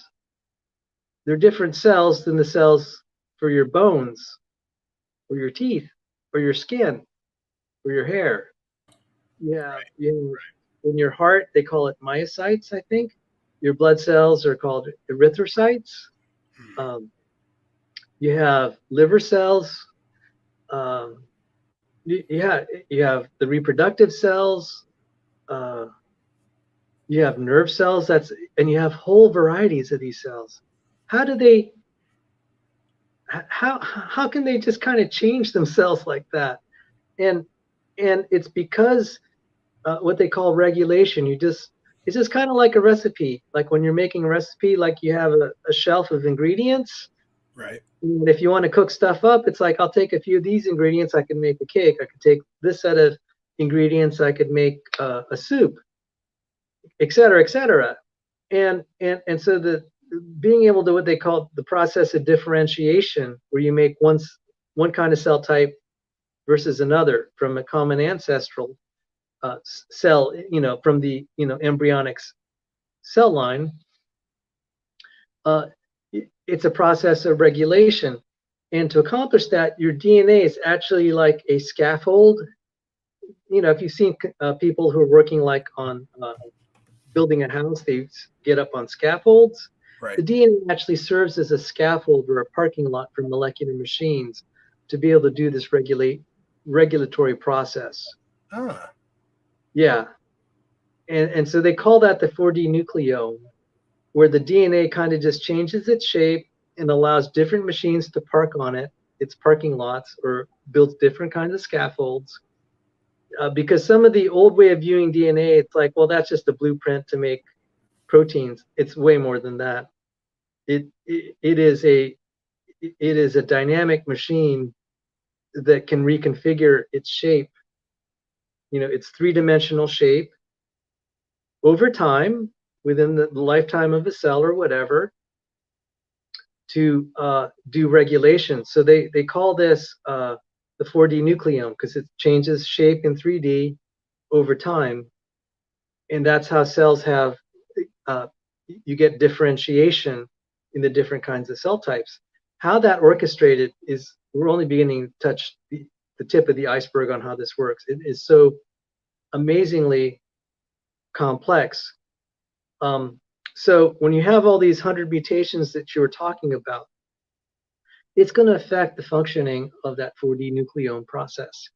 they're different cells than the cells for your bones or your teeth or your skin or your hair. Yeah, in your heart, they call it myocytes, I think. Your blood cells are called erythrocytes. You have liver cells. You have the reproductive cells. You have nerve cells. And you have whole varieties of these cells. How can they just kind of change themselves like that? And it's because what they call regulation. It's just kind of like a recipe. Like when you're making a recipe, like you have a shelf of ingredients. Right. And if you want to cook stuff up, it's like, I'll take a few of these ingredients, I can make a cake. I could take this set of ingredients, I could make a soup, et cetera, et cetera. And so being able to what they call the process of differentiation, where you make one kind of cell type versus another from a common ancestral cell, from the embryonic cell line, it's a process of regulation. And to accomplish that, your DNA is actually like a scaffold. If you've seen people who are working like on building a house, they get up on scaffolds. Right. The DNA actually serves as a scaffold or a parking lot for molecular machines to be able to do this regulatory process. Ah. Yeah. And so they call that the 4D nucleome, where the DNA kind of just changes its shape and allows different machines to park on it, its parking lots, or builds different kinds of scaffolds. Because some of the old way of viewing DNA, it's like, well, that's just a blueprint to make proteins. It's way more than that. It is a dynamic machine that can reconfigure its shape, its three-dimensional shape over time, within the lifetime of a cell or whatever, to do regulation. So they call this the 4D nucleome, because it changes shape in 3D over time. And that's how cells have, you get differentiation in the different kinds of cell types. How that orchestrated is, we're only beginning to touch the tip of the iceberg on how this works. It is so amazingly complex. So when you have all these 100 mutations that you were talking about, it's going to affect the functioning of that 4D nucleome process.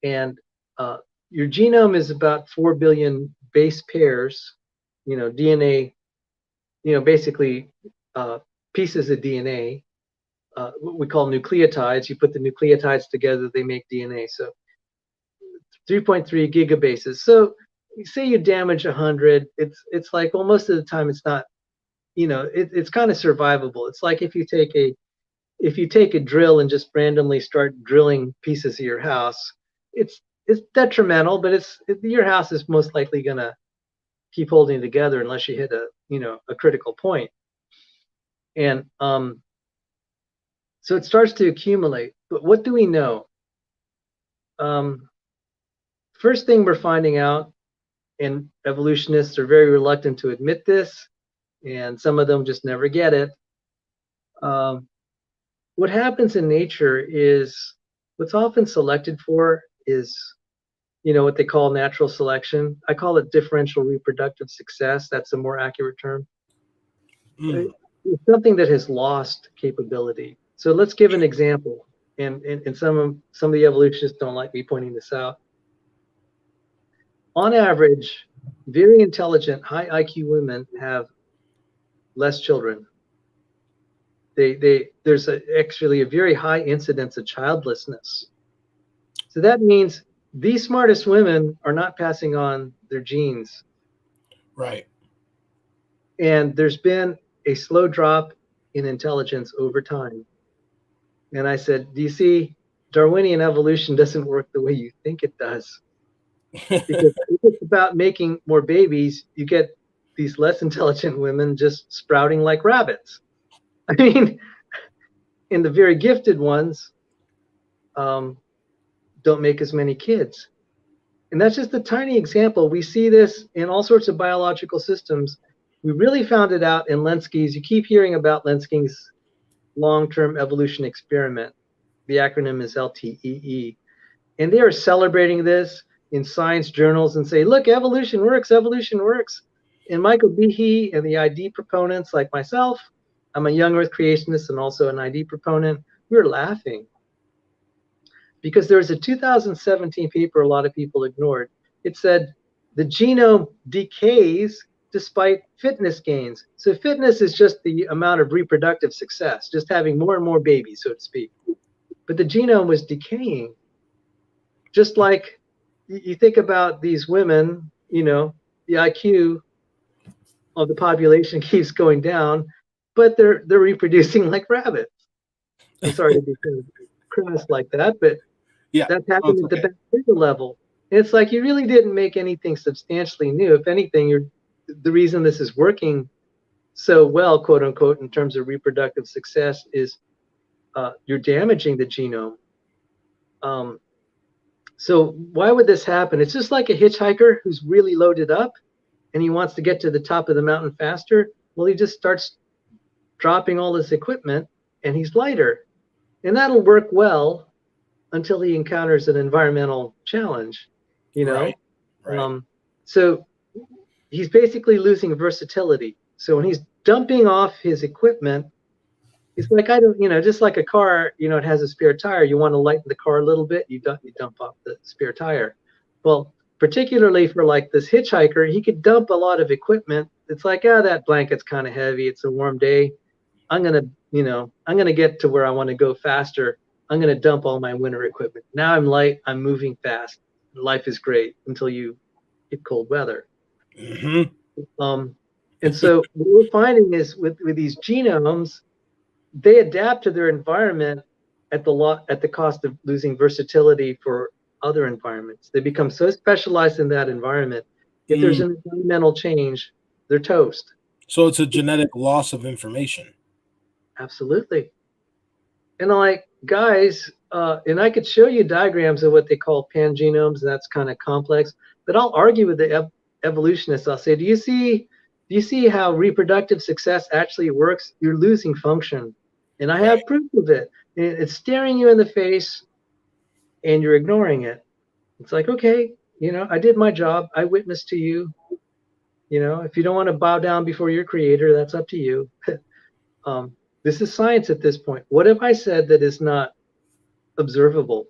And your genome is about 4 billion base pairs, DNA, basically pieces of DNA, what we call nucleotides. You put the nucleotides together, they make DNA. So 3.3 gigabases. So say you damage 100, it's like, well, most of the time it's not, it's kind of survivable. It's like if you take a drill and just randomly start drilling pieces of your house, it's detrimental, but your house is most likely gonna keep holding together unless you hit a critical point. And so it starts to accumulate. But what do we know? First thing we're finding out, and evolutionists are very reluctant to admit this, and some of them just never get it. What happens in nature is what's often selected for is, what they call natural selection. I call it differential reproductive success. That's a more accurate term. It's something that has lost capability. So let's give an example. And some of the evolutionists don't like me pointing this out. On average, very intelligent, high IQ women have less children. There's actually a very high incidence of childlessness. So that means the smartest women are not passing on their genes. Right. And there's been a slow drop in intelligence over time. And I said, do you see, Darwinian evolution doesn't work the way you think it does. Because if it's about making more babies, you get these less intelligent women just sprouting like rabbits. I mean, and the very gifted ones don't make as many kids. And that's just a tiny example. We see this in all sorts of biological systems. We really found it out in Lenski's. You keep hearing about Lenski's long-term evolution experiment. The acronym is LTEE. And they are celebrating this in science journals and say, look, evolution works, evolution works. And Michael Behe and the ID proponents like myself, I'm a young Earth creationist and also an ID proponent, we were laughing. Because there was a 2017 paper a lot of people ignored. It said the genome decays despite fitness gains. So fitness is just the amount of reproductive success, just having more and more babies, so to speak. But the genome was decaying. Just like you think about these women, the IQ of the population keeps going down, but they're reproducing like rabbits. I'm sorry to be crass like that, but yeah, that's happening at the bacterial level. And it's like you really didn't make anything substantially new. If anything, the reason this is working so well, quote unquote, in terms of reproductive success is you're damaging the genome. So why would this happen? It's just like a hitchhiker who's really loaded up and he wants to get to the top of the mountain faster. Well, he just starts dropping all his equipment and he's lighter. And that'll work well until he encounters an environmental challenge, Right. So he's basically losing versatility. So when he's dumping off his equipment, it's like, just like a car, it has a spare tire. You want to lighten the car a little bit, you dump off the spare tire. Well, particularly for like this hitchhiker, he could dump a lot of equipment. It's like, that blanket's kind of heavy. It's a warm day. I'm going to get to where I want to go faster. I'm going to dump all my winter equipment. Now I'm light. I'm moving fast. Life is great until you get cold weather. Mm-hmm. And so what we're finding is with these genomes, they adapt to their environment at the cost of losing versatility for other environments. They become so specialized in that environment. If there's an environmental change, they're toast. So it's a genetic loss of information. Absolutely. And I'm like, guys, and I could show you diagrams of what they call pangenomes, and that's kind of complex, but I'll argue with the evolutionists. I'll say, do you see how reproductive success actually works? You're losing function. And I have proof of it. And it's staring you in the face and you're ignoring it. It's like, okay, I did my job. I witnessed to you. If you don't want to bow down before your creator, that's up to you. This is science at this point. What have I said that is not observable,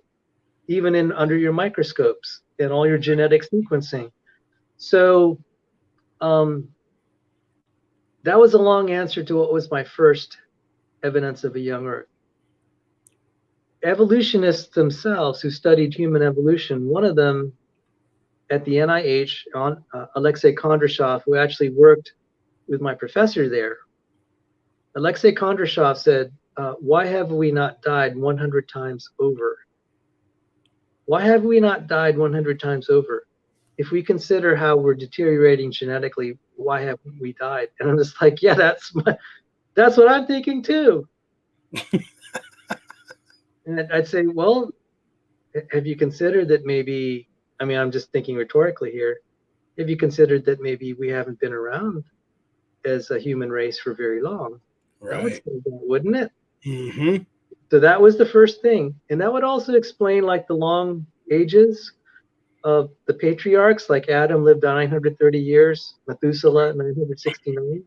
even under your microscopes and all your genetic sequencing? So that was a long answer to what was my first evidence of a young Earth. Evolutionists themselves who studied human evolution, one of them at the NIH, Alexei Kondrashov, who actually worked with my professor there, Alexei Kondrashov said, why have we not died 100 times over? Why have we not died 100 times over? If we consider how we're deteriorating genetically, why haven't we died? And I'm just like, yeah, That's what I'm thinking too. And I'd say, well, have you considered that maybe, I mean, I'm just thinking rhetorically here, have you considered that maybe we haven't been around as a human race for very long? That would Right. say that, wouldn't it? Mm-hmm. So that was the first thing. And that would also explain like the long ages of the patriarchs, like Adam lived 930 years, Methuselah 969.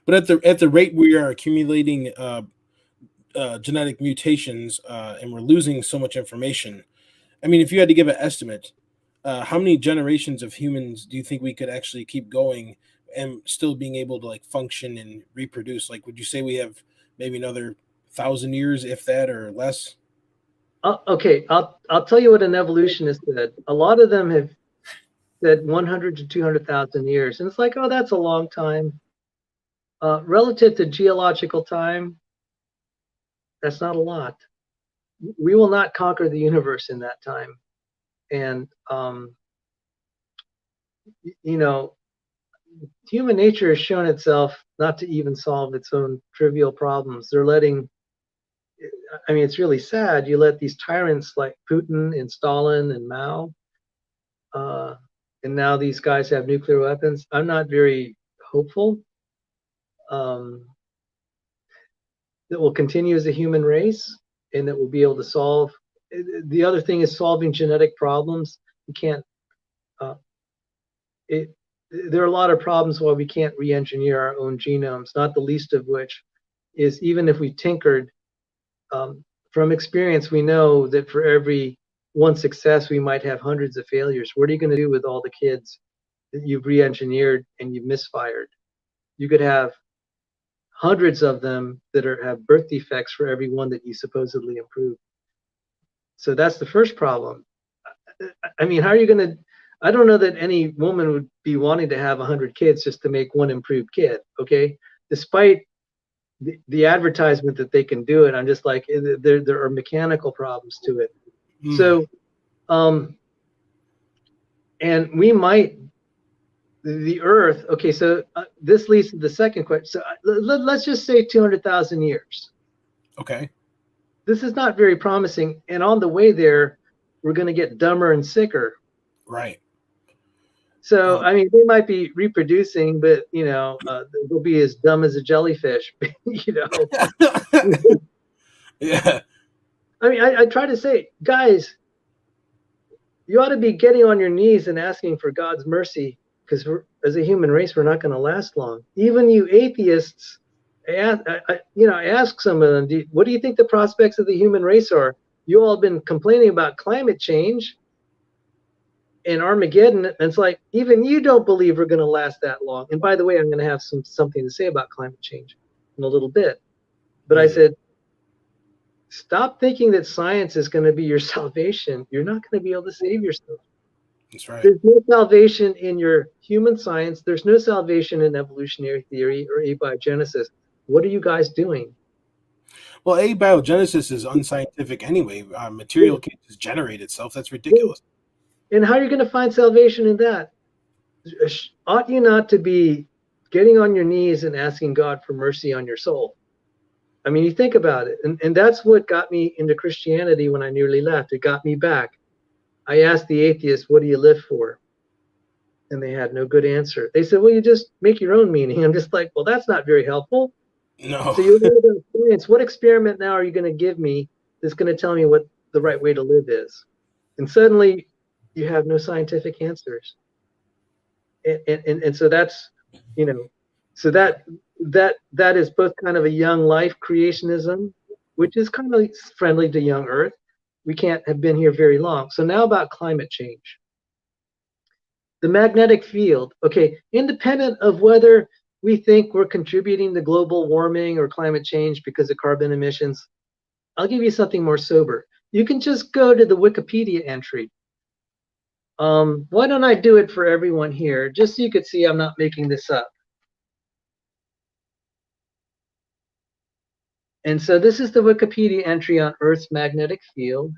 But at the rate we are accumulating genetic mutations and we're losing so much information, I mean, if you had to give an estimate, how many generations of humans do you think we could actually keep going and still being able to like function and reproduce? Like, would you say we have maybe another 1,000 years, if that, or less? Okay, I'll tell you what an evolutionist said. A lot of them have said 100 to 200,000 years, and it's like, oh, that's a long time. Relative to geological time, that's not a lot. We will not conquer the universe in that time, and you know, human nature has shown itself not to even solve its own trivial problems. They're letting, I mean, it's really sad. You let these tyrants like Putin and Stalin and Mao, uh, and now these guys have nuclear weapons. I'm not very hopeful um, that we'll continue as a human race and that we'll be able to solve. The other thing is solving genetic problems. You can't. Uh, it, there are a lot of problems why we can't re-engineer our own genomes. Not the least of which is even if we tinkered. From experience, we know that for every one success, we might have hundreds of failures. What are you going to do with all the kids that you've re-engineered and you've misfired? You could have hundreds of them that have birth defects for every one that you supposedly improved. So that's the first problem. I mean, how are you going to? I don't know that any woman would be wanting to have 100 kids just to make one improved kid. Okay, despite the advertisement that they can do it, I'm just like there are mechanical problems to it. Mm. So, and we might the Earth. Okay, so this leads to the second question. So let's just say 200,000 years. Okay. This is not very promising, and on the way there, we're going to get dumber and sicker. Right. So, I mean, they might be reproducing, but they'll be as dumb as a jellyfish. Yeah. I mean, I try to say, guys, you ought to be getting on your knees and asking for God's mercy, because as a human race, we're not going to last long. Even you atheists, ask some of them, what do you think the prospects of the human race are? You all have been complaining about climate change and Armageddon, and it's like, even you don't believe we're going to last that long. And by the way, I'm going to have something to say about climate change in a little bit. But I said, stop thinking that science is going to be your salvation. You're not going to be able to save yourself. That's right. There's no salvation in your human science. There's no salvation in evolutionary theory or abiogenesis. What are you guys doing? Well, abiogenesis is unscientific anyway. Material can't just generate itself. That's ridiculous. And how are you going to find salvation in that? Ought you not to be getting on your knees and asking God for mercy on your soul? I mean, you think about it. And that's what got me into Christianity when I nearly left. It got me back. I asked the atheists, what do you live for? And they had no good answer. They said, well, you just make your own meaning. I'm just like, well, that's not very helpful. No. So you're going to experience, what experiment now are you going to give me that's going to tell me what the right way to live is? And suddenly you have no scientific answers. And so that's, so that is both kind of a young life creationism, which is kind of friendly to young Earth. We can't have been here very long. So now about climate change. The magnetic field, okay, independent of whether we think we're contributing to global warming or climate change because of carbon emissions, I'll give you something more sober. You can just go to the Wikipedia entry. Why don't I do it for everyone here, just so you could see I'm not making this up. And so this is the Wikipedia entry on Earth's magnetic field.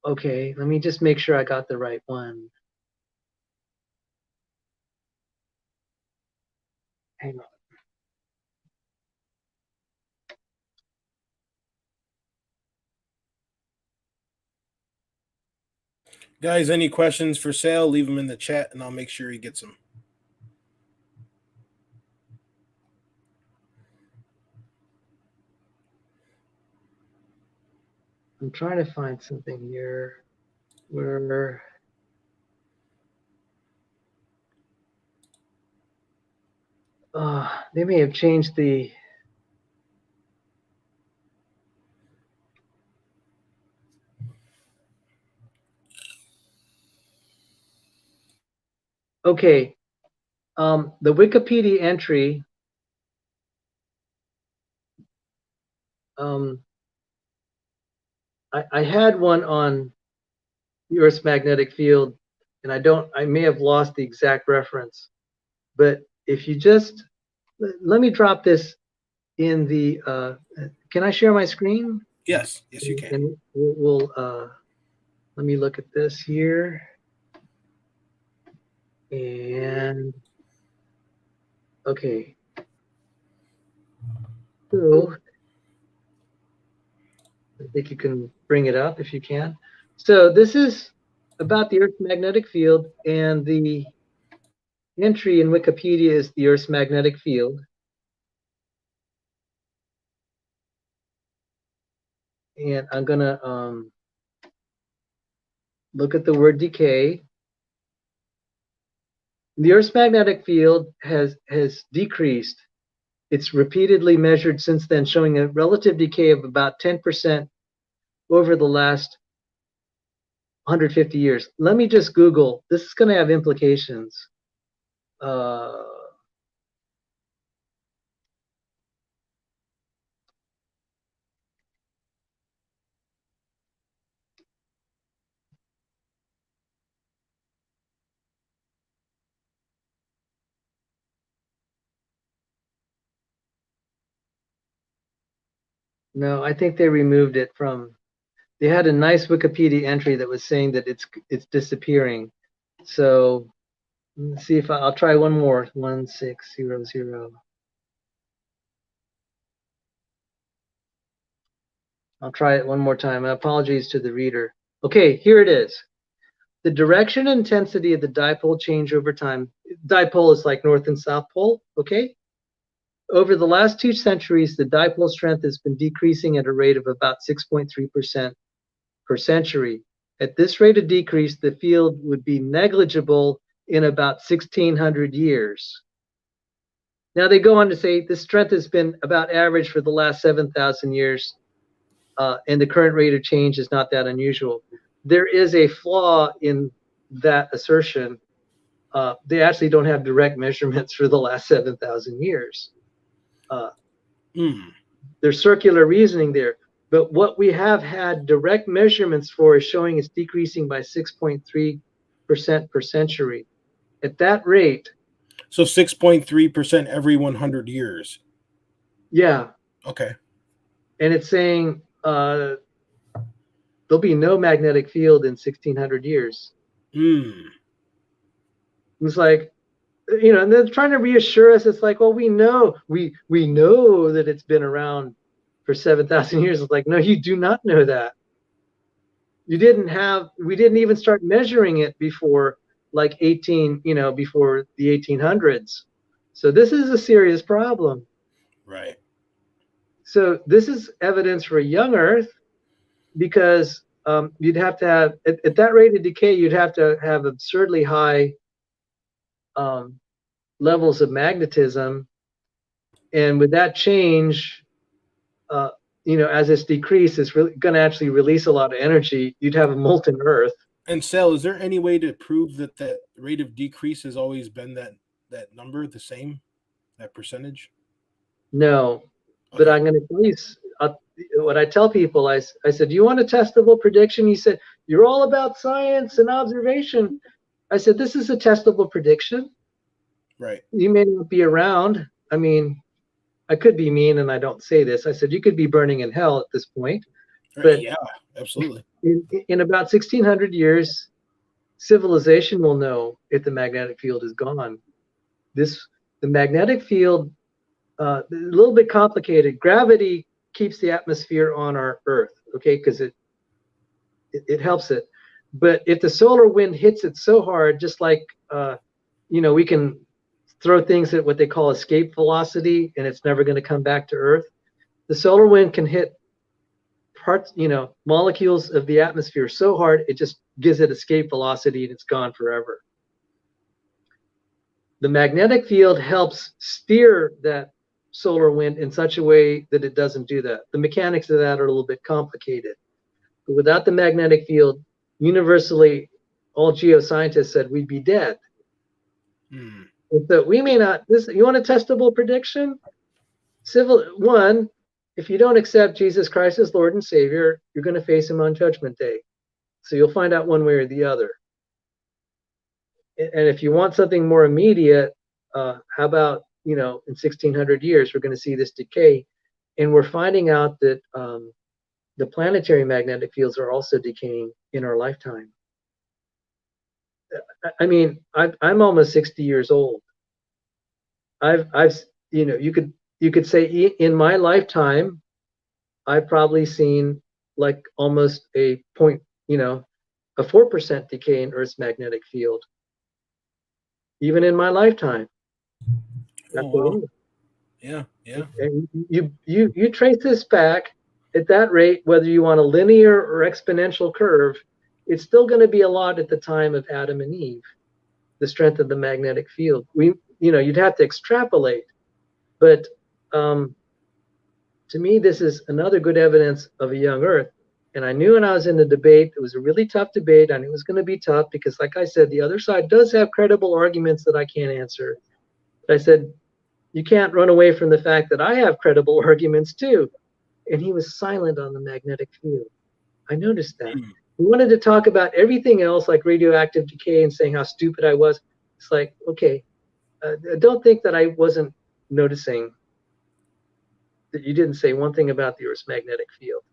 Okay, let me just make sure I got the right one. hang on. Guys, any questions for Sal? Leave them in the chat, and I'll make sure he gets them. I'm trying to find something here where they may have changed the. Okay, the Wikipedia entry. I had one on the Earth's magnetic field, and I may have lost the exact reference, but if you just, let me drop this in the, can I share my screen? Yes, you can. And we'll let me look at this here. And, okay. So, I think you can bring it up if you can. So this is about the Earth's magnetic field, and the entry in Wikipedia is the Earth's magnetic field. And I'm gonna look at the word decay. The Earth's magnetic field has decreased. It's repeatedly measured since then, showing a relative decay of about 10% over the last 150 years. Let me just Google. This is going to have implications. No, I think they removed it from. They had a nice Wikipedia entry that was saying that it's disappearing. So let's see if I'll try one more. 1600. I'll try it one more time. Apologies to the reader. Okay, here it is. The direction and intensity of the dipole change over time. Dipole is like north and south pole, okay? Over the last 2 centuries, the dipole strength has been decreasing at a rate of about 6.3% per century. At this rate of decrease, the field would be negligible in about 1600 years. Now they go on to say the strength has been about average for the last 7,000 years, and the current rate of change is not that unusual. There is a flaw in that assertion. They actually don't have direct measurements for the last 7,000 years. There's circular reasoning there. But what we have had direct measurements for is showing it's decreasing by 6.3% per century. At that rate. So 6.3% every 100 years. Yeah. Okay. And it's saying there'll be no magnetic field in 1600 years. It's like, you know, and they're trying to reassure us. It's like, well, we know that it's been around for 7,000 years. It's like, no, you do not know that. We didn't even start measuring it before like before the 1800s. So this is a serious problem. Right. So this is evidence for a young Earth, because you'd have to have, at that rate of decay, you'd have to have absurdly high levels of magnetism. And with that change, as it's decreased, it's really going to actually release a lot of energy. You'd have a molten Earth. And Sal, is there any way to prove that that rate of decrease has always been that number, the same, that percentage? No, okay. But I'm going to tell you what I tell people. I said, do you want a testable prediction? He said, you're all about science and observation. I said, this is a testable prediction. Right. You may not be around. I mean, I could be mean and I don't say this. I said, you could be burning in hell at this point. Right. But yeah, absolutely. In about 1600 years, civilization will know if the magnetic field is gone. The magnetic field, a little bit complicated. Gravity keeps the atmosphere on our Earth, okay, because it helps it. But if the solar wind hits it so hard, just like we can throw things at what they call escape velocity, and it's never going to come back to Earth. The solar wind can hit parts, molecules of the atmosphere so hard it just gives it escape velocity and it's gone forever. The magnetic field helps steer that solar wind in such a way that it doesn't do that. The mechanics of that are a little bit complicated. But without the magnetic field, universally, all geoscientists said we'd be dead. Hmm. So we may not. You want a testable prediction? One, if you don't accept Jesus Christ as Lord and Savior, you're going to face him on Judgment Day. So you'll find out one way or the other. And if you want something more immediate, how about, in 1600 years, we're going to see this decay. And we're finding out that the planetary magnetic fields are also decaying in our lifetime. I mean, I'm almost 60 years old. You could say in my lifetime, I've probably seen like almost a 4% decay in Earth's magnetic field. Even in my lifetime. Oh, wow. Yeah. And you trace this back at that rate, whether you want a linear or exponential curve, it's still going to be a lot at the time of Adam and Eve, the strength of the magnetic field. You'd have to extrapolate, but to me, this is another good evidence of a young Earth. And I knew when I was in the debate, it was a really tough debate. I knew it was going to be tough because, like I said, the other side does have credible arguments that I can't answer. But I said, you can't run away from the fact that I have credible arguments too. And he was silent on the magnetic field. I noticed that. He wanted to talk about everything else, like radioactive decay, and saying how stupid I was. It's like, okay, don't think that I wasn't noticing that you didn't say one thing about the Earth's magnetic field.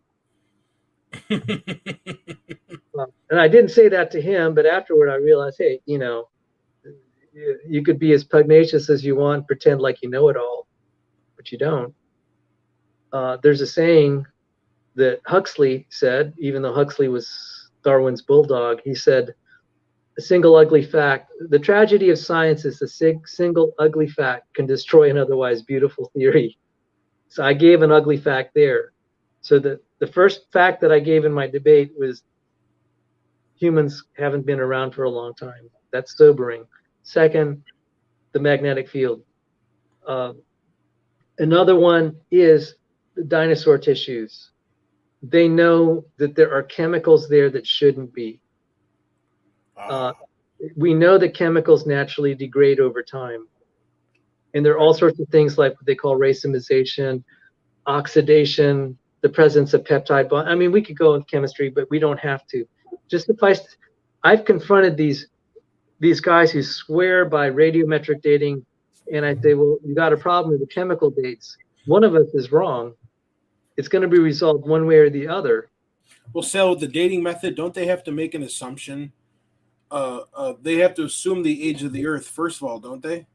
And I didn't say that to him, but afterward I realized, hey, you could be as pugnacious as you want, pretend like you know it all, but you don't. There's a saying that Huxley said, even though Huxley was Darwin's bulldog, he said, a single ugly fact, the tragedy of science is a single ugly fact can destroy an otherwise beautiful theory. So I gave an ugly fact there. So the first fact that I gave in my debate was humans haven't been around for a long time. That's sobering. Second, the magnetic field. Another one is the dinosaur tissues. They know that there are chemicals there that shouldn't be. We know that chemicals naturally degrade over time. And there are all sorts of things like what they call racemization, oxidation, the presence of peptide bond. I mean, we could go in chemistry, but we don't have to. Just suffice. I've confronted these guys who swear by radiometric dating, and I say, well, you got a problem with the chemical dates. One of us is wrong. It's going to be resolved one way or the other. Well, Sal, with the dating method, don't they have to make an assumption? They have to assume the age of the Earth first of all, don't they?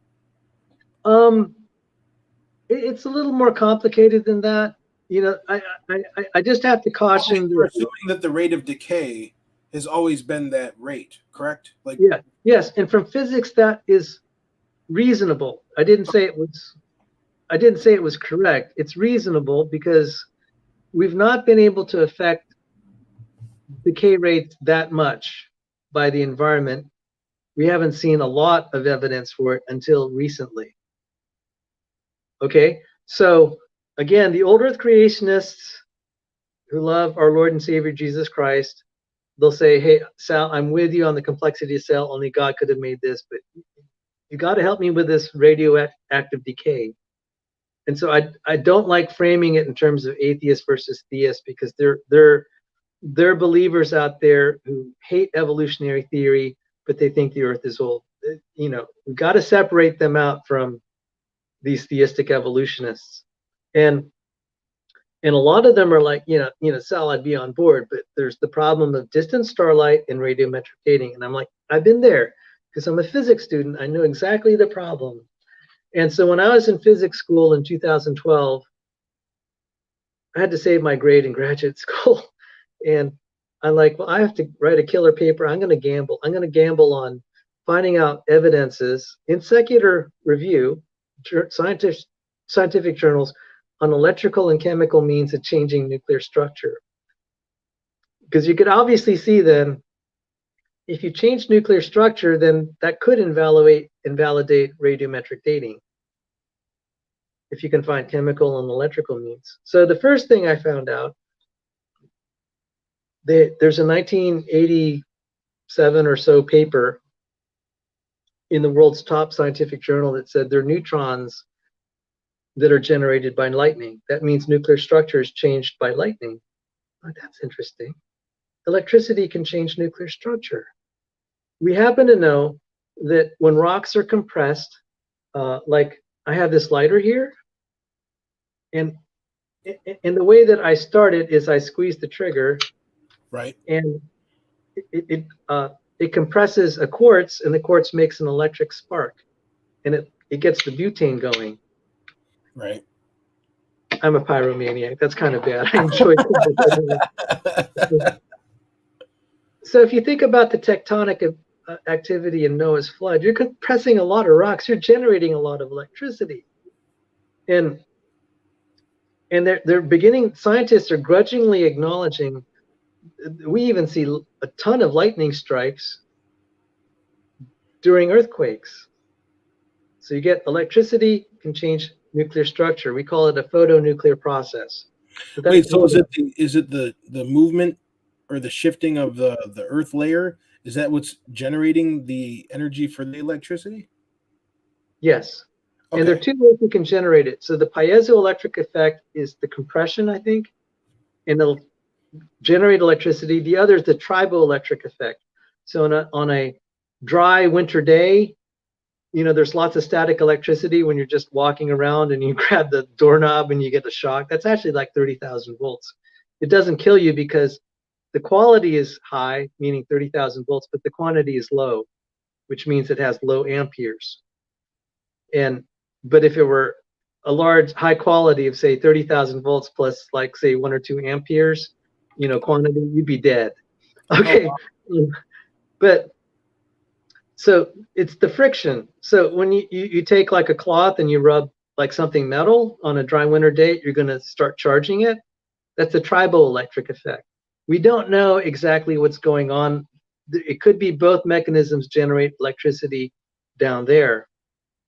It's a little more complicated than that. I just have to caution. You're assuming that the rate of decay has always been that rate, correct? Like, yeah, yes, and from physics that is reasonable. I didn't say it was correct. It's reasonable because we've not been able to affect decay rates that much by the environment. We haven't seen a lot of evidence for it until recently. Okay, so again, the old Earth creationists who love our Lord and Savior Jesus Christ, they'll say, hey, Sal, I'm with you on the complexity of cell. Only God could have made this, but you got to help me with this radioactive decay. And so I don't like framing it in terms of atheist versus theist, because there are believers out there who hate evolutionary theory, but they think the Earth is old. We've got to separate them out from these theistic evolutionists. And a lot of them are like, Sal, I'd be on board, but there's the problem of distant starlight and radiometric dating. And I'm like, I've been there because I'm a physics student. I know exactly the problem. And so when I was in physics school in 2012, I had to save my grade in graduate school. And I'm like, well, I have to write a killer paper. I'm going to gamble. I'm going to gamble on finding out evidences in secular review, scientific journals, on electrical and chemical means of changing nuclear structure. Because you could obviously see then, if you change nuclear structure, then that could invalidate radiometric dating, if you can find chemical and electrical means. So the first thing I found out, there's a 1987 or so paper in the world's top scientific journal that said there are neutrons that are generated by lightning. That means nuclear structure is changed by lightning. Oh, that's interesting. Electricity can change nuclear structure. We happen to know that when rocks are compressed, like I have this lighter here, and the way that I start it is I squeeze the trigger, Right. and it compresses a quartz, and the quartz makes an electric spark, and it gets the butane going. Right. I'm a pyromaniac. That's kind of bad. I enjoy it. So if you think about the tectonic activity in Noah's flood, you're compressing a lot of rocks. You're generating a lot of electricity, and they're beginning. Scientists are grudgingly acknowledging. We even see a ton of lightning strikes during earthquakes. So you get electricity can change nuclear structure. We call it a photonuclear process. Wait, so is it the movement or the shifting of the earth layer? Is that what's generating the energy for the electricity? Yes. Okay. And there are two ways you can generate it. So the piezoelectric effect is the compression, I think, and it'll generate electricity. The other is the triboelectric effect. So on a dry winter day, there's lots of static electricity when you're just walking around and you grab the doorknob and you get a shock. That's actually like 30,000 volts. It doesn't kill you because the quality is high, meaning 30,000 volts, but the quantity is low, which means it has low amperes. But if it were a large, high quality of say 30,000 volts plus like say 1 or 2 amperes, quantity, you'd be dead. Okay. Oh, wow. But so it's the friction. So when you take like a cloth and you rub like something metal on a dry winter day, you're going to start charging it. That's a triboelectric effect. We don't know exactly what's going on. It could be both mechanisms generate electricity down there.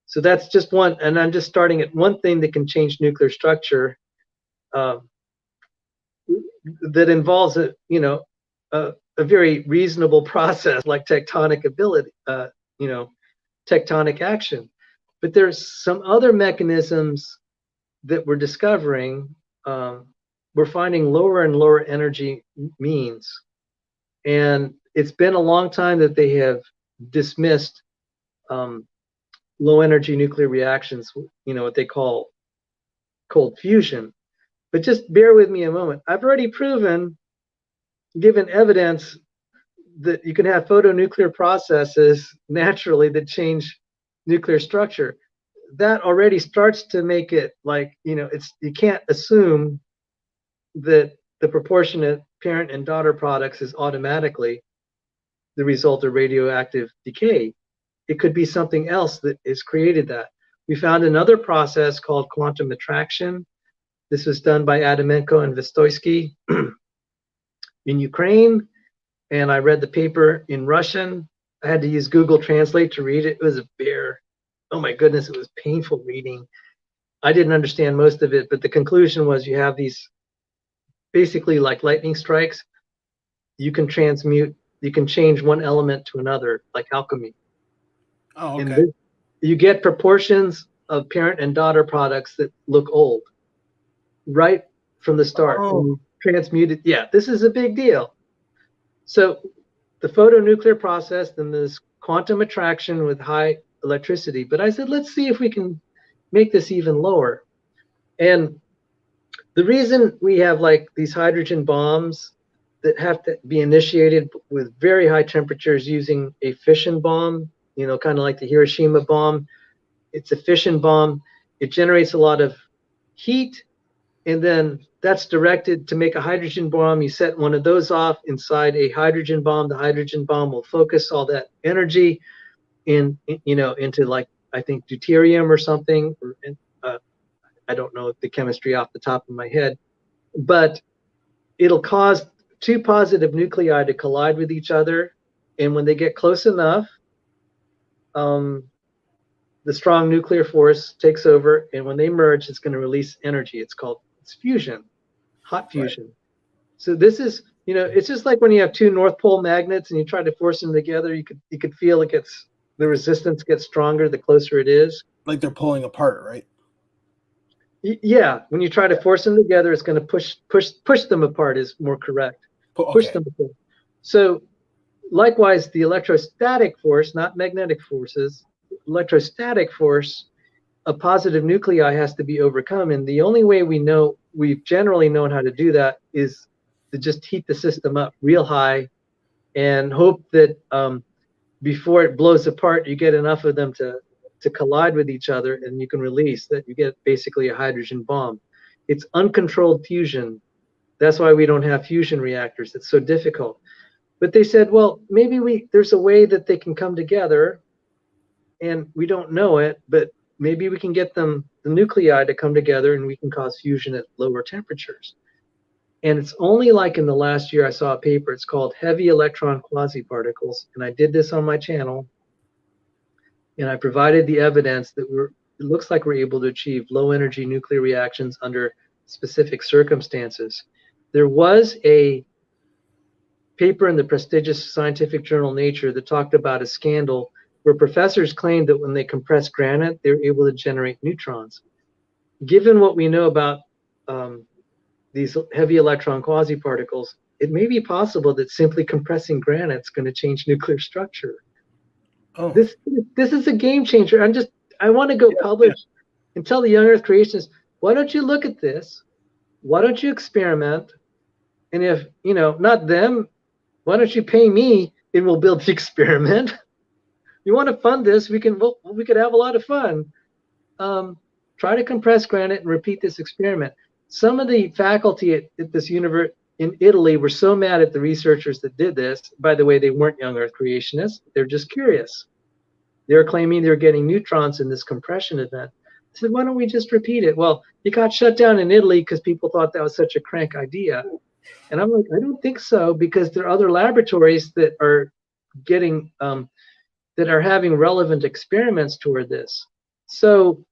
So that's just one, and I'm just starting at one thing that can change nuclear structure that involves a very reasonable process like tectonic ability, tectonic action. But there's some other mechanisms that we're discovering. We're finding lower and lower energy means. And it's been a long time that they have dismissed low energy nuclear reactions, what they call cold fusion. But just bear with me a moment. I've already proven, given evidence, that you can have photonuclear processes naturally that change nuclear structure. That already starts to make it like, you can't assume that the proportionate parent and daughter products is automatically the result of radioactive decay. It could be something else that has created that. We found another process called quantum attraction. This was done by Adamenko and Vostoysky in Ukraine. And I read the paper in Russian. I had to use Google Translate to read it. It was a bear. Oh my goodness, it was painful reading. I didn't understand most of it, but the conclusion was you have these basically like lightning strikes. You can change one element to another, like alchemy. Oh, okay. And you get proportions of parent and daughter products that look old right from the start. Oh. Transmuted. Yeah, this is a big deal. So the photonuclear process, then this quantum attraction with high electricity. But I said, let's see if we can make this even lower. And the reason we have like these hydrogen bombs that have to be initiated with very high temperatures using a fission bomb, kind of like the Hiroshima bomb, it's a fission bomb. It generates a lot of heat, and then that's directed to make a hydrogen bomb. You set one of those off inside a hydrogen bomb. The hydrogen bomb will focus all that energy into, like, I think deuterium or something. I don't know the chemistry off the top of my head, but it'll cause two positive nuclei to collide with each other. And when they get close enough, the strong nuclear force takes over. And when they merge, it's going to release energy. It's fusion, hot fusion. Right. So this is, it's just like when you have two North Pole magnets and you try to force them together, you could feel the resistance gets stronger the closer it is. Like they're pulling apart, right? Yeah, when you try to force them together, it's going to push them apart is more correct. Okay. Push them apart. So likewise, the electrostatic force, not magnetic forces, electrostatic force, a positive nuclei has to be overcome. And the only way we've generally known how to do that is to just heat the system up real high and hope that before it blows apart, you get enough of them to collide with each other, and you can release that. You get basically a hydrogen bomb. It's uncontrolled fusion. That's why we don't have fusion reactors. It's so difficult. But they said, well, maybe there's a way that they can come together, and we don't know it, but maybe we can get the nuclei to come together, and we can cause fusion at lower temperatures. And it's only like in the last year I saw a paper. It's called Heavy Electron Quasiparticles, and I did this on my channel. And I provided the evidence that it looks like we're able to achieve low energy nuclear reactions under specific circumstances. There was a paper in the prestigious scientific journal Nature that talked about a scandal where professors claimed that when they compress granite, they're able to generate neutrons. Given what we know about these heavy electron quasiparticles, it may be possible that simply compressing granite is going to change nuclear structure. Oh. This is a game changer. I want to go publish and tell the young Earth creationists, why don't you look at this? Why don't you experiment? And if, not them, why don't you pay me and we'll build the experiment? You want to fund this, we could have a lot of fun. Try to compress granite and repeat this experiment. Some of the faculty at this university in Italy were so mad at the researchers that did this. By the way, they weren't young Earth creationists. They're just curious. They're claiming they're getting neutrons in this compression event. I said, why don't we just repeat it? Well, it got shut down in Italy because people thought that was such a crank idea. And I'm like, I don't think so, because there are other laboratories that are getting, that are having relevant experiments toward this. So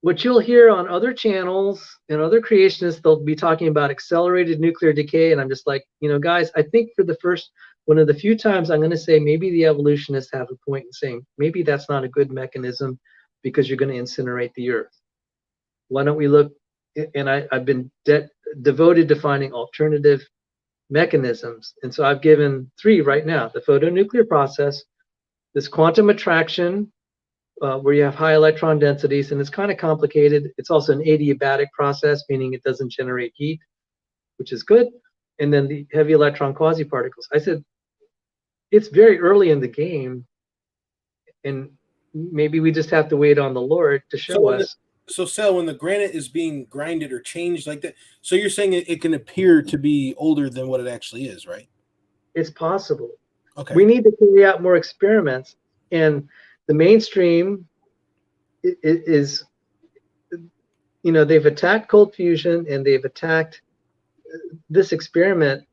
what you'll hear on other channels and other creationists, they'll be talking about accelerated nuclear decay. And I'm just like, guys, I think for one of the few times I'm going to say maybe the evolutionists have a point in saying maybe that's not a good mechanism because you're going to incinerate the Earth. Why don't we look? And I've been devoted to finding alternative mechanisms. And so I've given 3 right now: the photonuclear process, this quantum attraction, where you have high electron densities, and it's kind of complicated. It's also an adiabatic process, meaning it doesn't generate heat, which is good. And then the heavy electron quasiparticles. I said, it's very early in the game, and maybe we just have to wait on the Lord to show us. So, Sal, when the granite is being grinded or changed like that, so you're saying it can appear to be older than what it actually is, right? It's possible. Okay. We need to carry out more experiments, and the mainstream is, they've attacked cold fusion and they've attacked this experiment.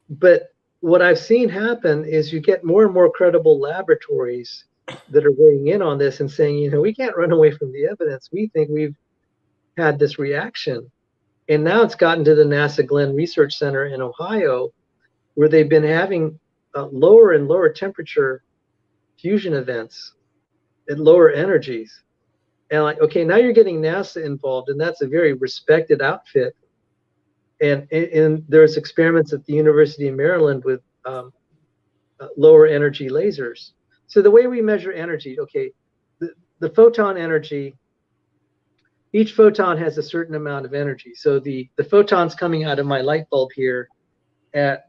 But what I've seen happen is you get more and more credible laboratories that are weighing in on this and saying, we can't run away from the evidence. We think we've had this reaction. And now it's gotten to the NASA Glenn Research Center in Ohio, where they've been having lower and lower temperature fusion events at lower energies. And like, okay, now you're getting NASA involved, and that's a very respected outfit. And there's experiments at the University of Maryland with lower energy lasers. So the way we measure energy, okay, the photon energy, each photon has a certain amount of energy. So the photons coming out of my light bulb here have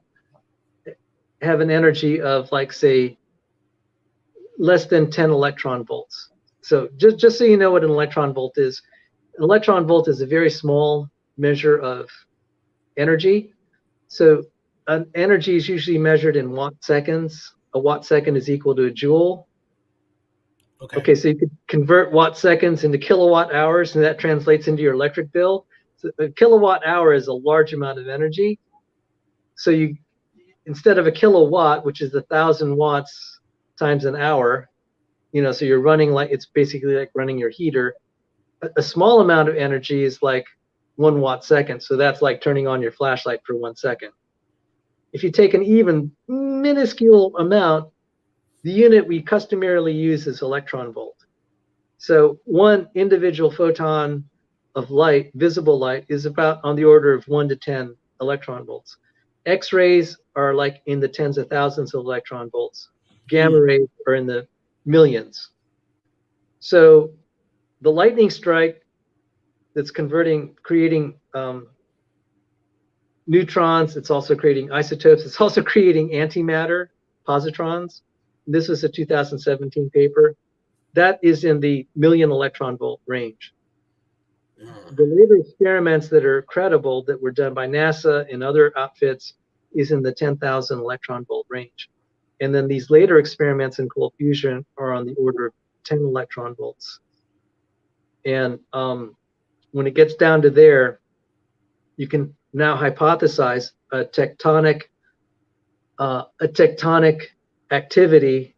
an energy of, like, say, less than 10 electron volts. So just so you know what an electron volt is, an electron volt is a very small measure of energy. So energy is usually measured in watt seconds. A watt second is equal to a joule. Okay, so you could convert watt seconds into kilowatt hours, and that translates into your electric bill. So a kilowatt hour is a large amount of energy. So you, instead of a kilowatt, which is 1,000 watts times an hour, you know, so you're running like, it's basically like running your heater. A small amount of energy is like 1 watt second. So that's like turning on your flashlight for 1 second. If you take an even minuscule amount, the unit we customarily use is electron volt. So one individual photon of light, visible light, is about on the order of 1 to 10 electron volts. X-rays are like in the tens of thousands of electron volts. Gamma rays are in the millions. So the lightning strike that's creating neutrons, it's also creating isotopes, it's also creating antimatter, positrons. This is a 2017 paper. That is in the million electron volt range. The later experiments that are credible that were done by NASA and other outfits is in the 10,000 electron volt range. And then these later experiments in cold fusion are on the order of 10 electron volts. And when it gets down to there, you can now hypothesize a tectonic activity,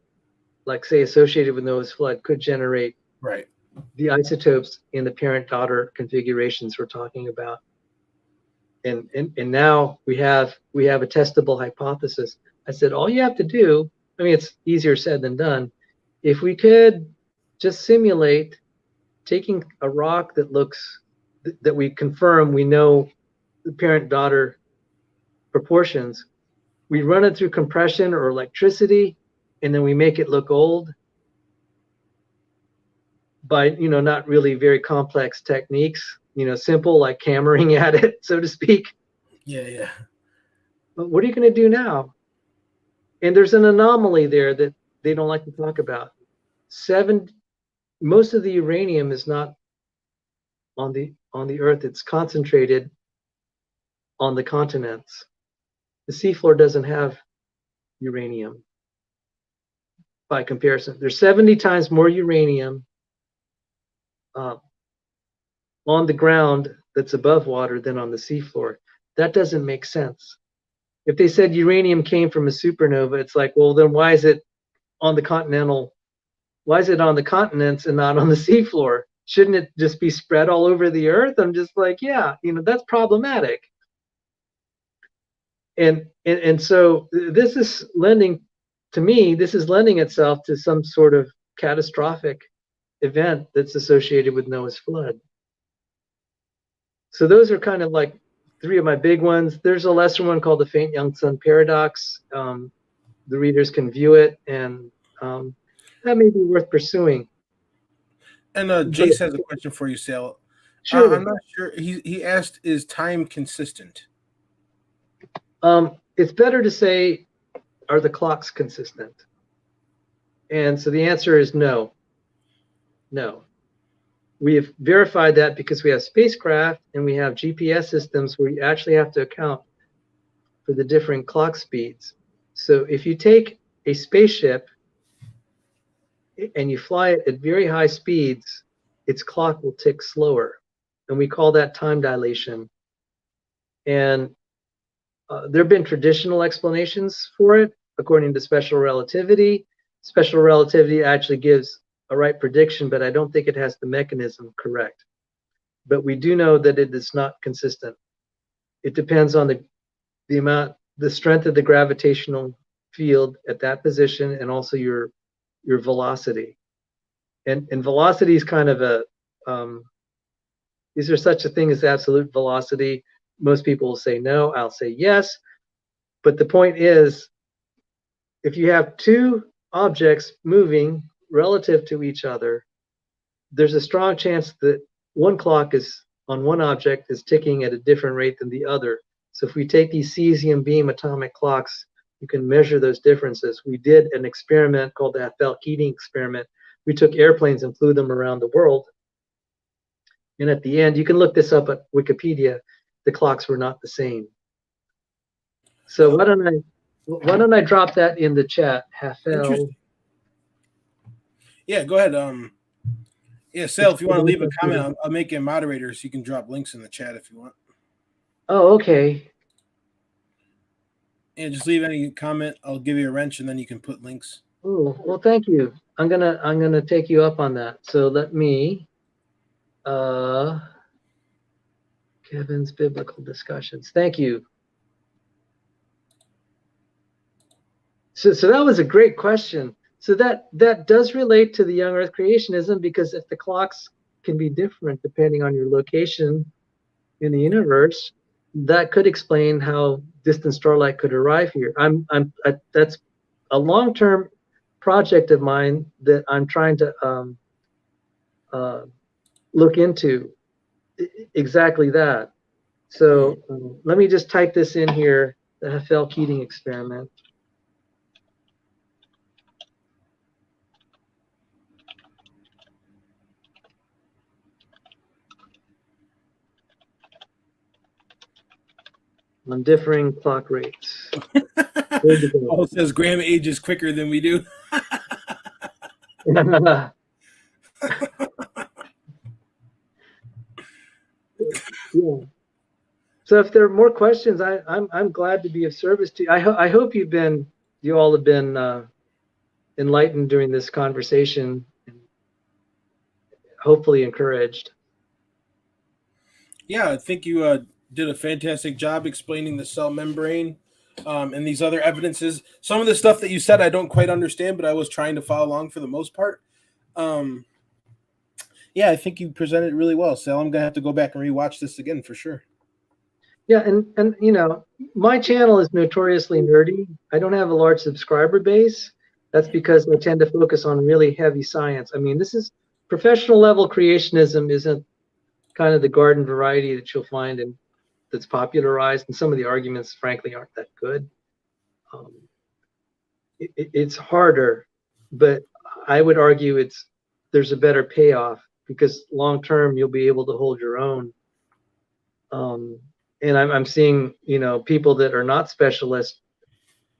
like say associated with Noah's flood, could generate the isotopes in the parent-daughter configurations we're talking about. And now we have a testable hypothesis. I said, all you have to do, I mean, it's easier said than done. If we could just simulate taking a rock that we confirm we know the parent-daughter proportions, we run it through compression or electricity, and then we make it look old by, you know, not really very complex techniques, you know, simple like hammering at it, so to speak. Yeah. But what are you going to do now? And there's an anomaly there that they don't like to talk about. Most of the uranium is not on the Earth. It's concentrated on the continents. The seafloor doesn't have uranium by comparison. There's 70 times more uranium on the ground that's above water than on the seafloor. That doesn't make sense. If they said uranium came from a supernova, it's like, well, then why is it on the continents and not on the seafloor? Shouldn't it just be spread all over the Earth? I'm just like, yeah, you know, that's problematic. And so this is lending itself to some sort of catastrophic event that's associated with Noah's flood. So those are kind of like 3 of my big ones. There's a lesser one called the faint young sun paradox. The readers can view it, and that may be worth pursuing. And Jace has a question for you, Sal. Sure. I'm not sure. He asked, is time consistent? It's better to say, are the clocks consistent? And so the answer is no. No. We have verified that because we have spacecraft and we have GPS systems where you actually have to account for the different clock speeds. So if you take a spaceship and you fly it at very high speeds, its clock will tick slower. And we call that time dilation. And there have been traditional explanations for it, according to special relativity. Special relativity actually gives a right prediction, but I don't think it has the mechanism correct. But we do know that it is not consistent. It depends on the strength of the gravitational field at that position, and also your velocity. And velocity is kind of is there such a thing as absolute velocity? Most people will say no. I'll say yes. But the point is, if you have 2 objects moving relative to each other, there's a strong chance that one clock on one object is ticking at a different rate than the other. So if we take these cesium beam atomic clocks, you can measure those differences. We did an experiment called the Hafele-Keating experiment, we took airplanes and flew them around the world. And at the end, you can look this up at Wikipedia, the clocks were not the same. So why don't I drop that in the chat, Hafel? Interesting. Yeah, go ahead. Yeah, Sal, if you want to leave a comment, I'll make you a moderator so you can drop links in the chat if you want. Oh, okay. Yeah, just leave any comment. I'll give you a wrench, and then you can put links. Oh, well, thank you. I'm gonna take you up on that. So let me, Kevin's Biblical Discussions. Thank you. So that was a great question. So that does relate to the young Earth creationism, because if the clocks can be different depending on your location in the universe, that could explain how distant starlight could arrive here. That's a long-term project of mine that I'm trying to look into exactly that. So let me just type this in here, the Hafel-Keating experiment. On differing clock rates. Paul says Graham ages quicker than we do. Yeah. So if there are more questions, I'm glad to be of service to you. I hope you all have been enlightened during this conversation, and hopefully encouraged. Yeah, I think you did a fantastic job explaining the cell membrane and these other evidences. Some of the stuff that you said I don't quite understand, but I was trying to follow along for the most part. Yeah, I think you presented really well, Sal. I'm gonna have to go back and rewatch this again for sure. Yeah, and you know, my channel is notoriously nerdy. I don't have a large subscriber base. That's because I tend to focus on really heavy science. I mean, this is professional level creationism isn't kind of the garden variety that you'll find in that's popularized, and some of the arguments, frankly, aren't that good. It's harder, but I would argue there's a better payoff, because long term you'll be able to hold your own. And I'm seeing, you know, people that are not specialists,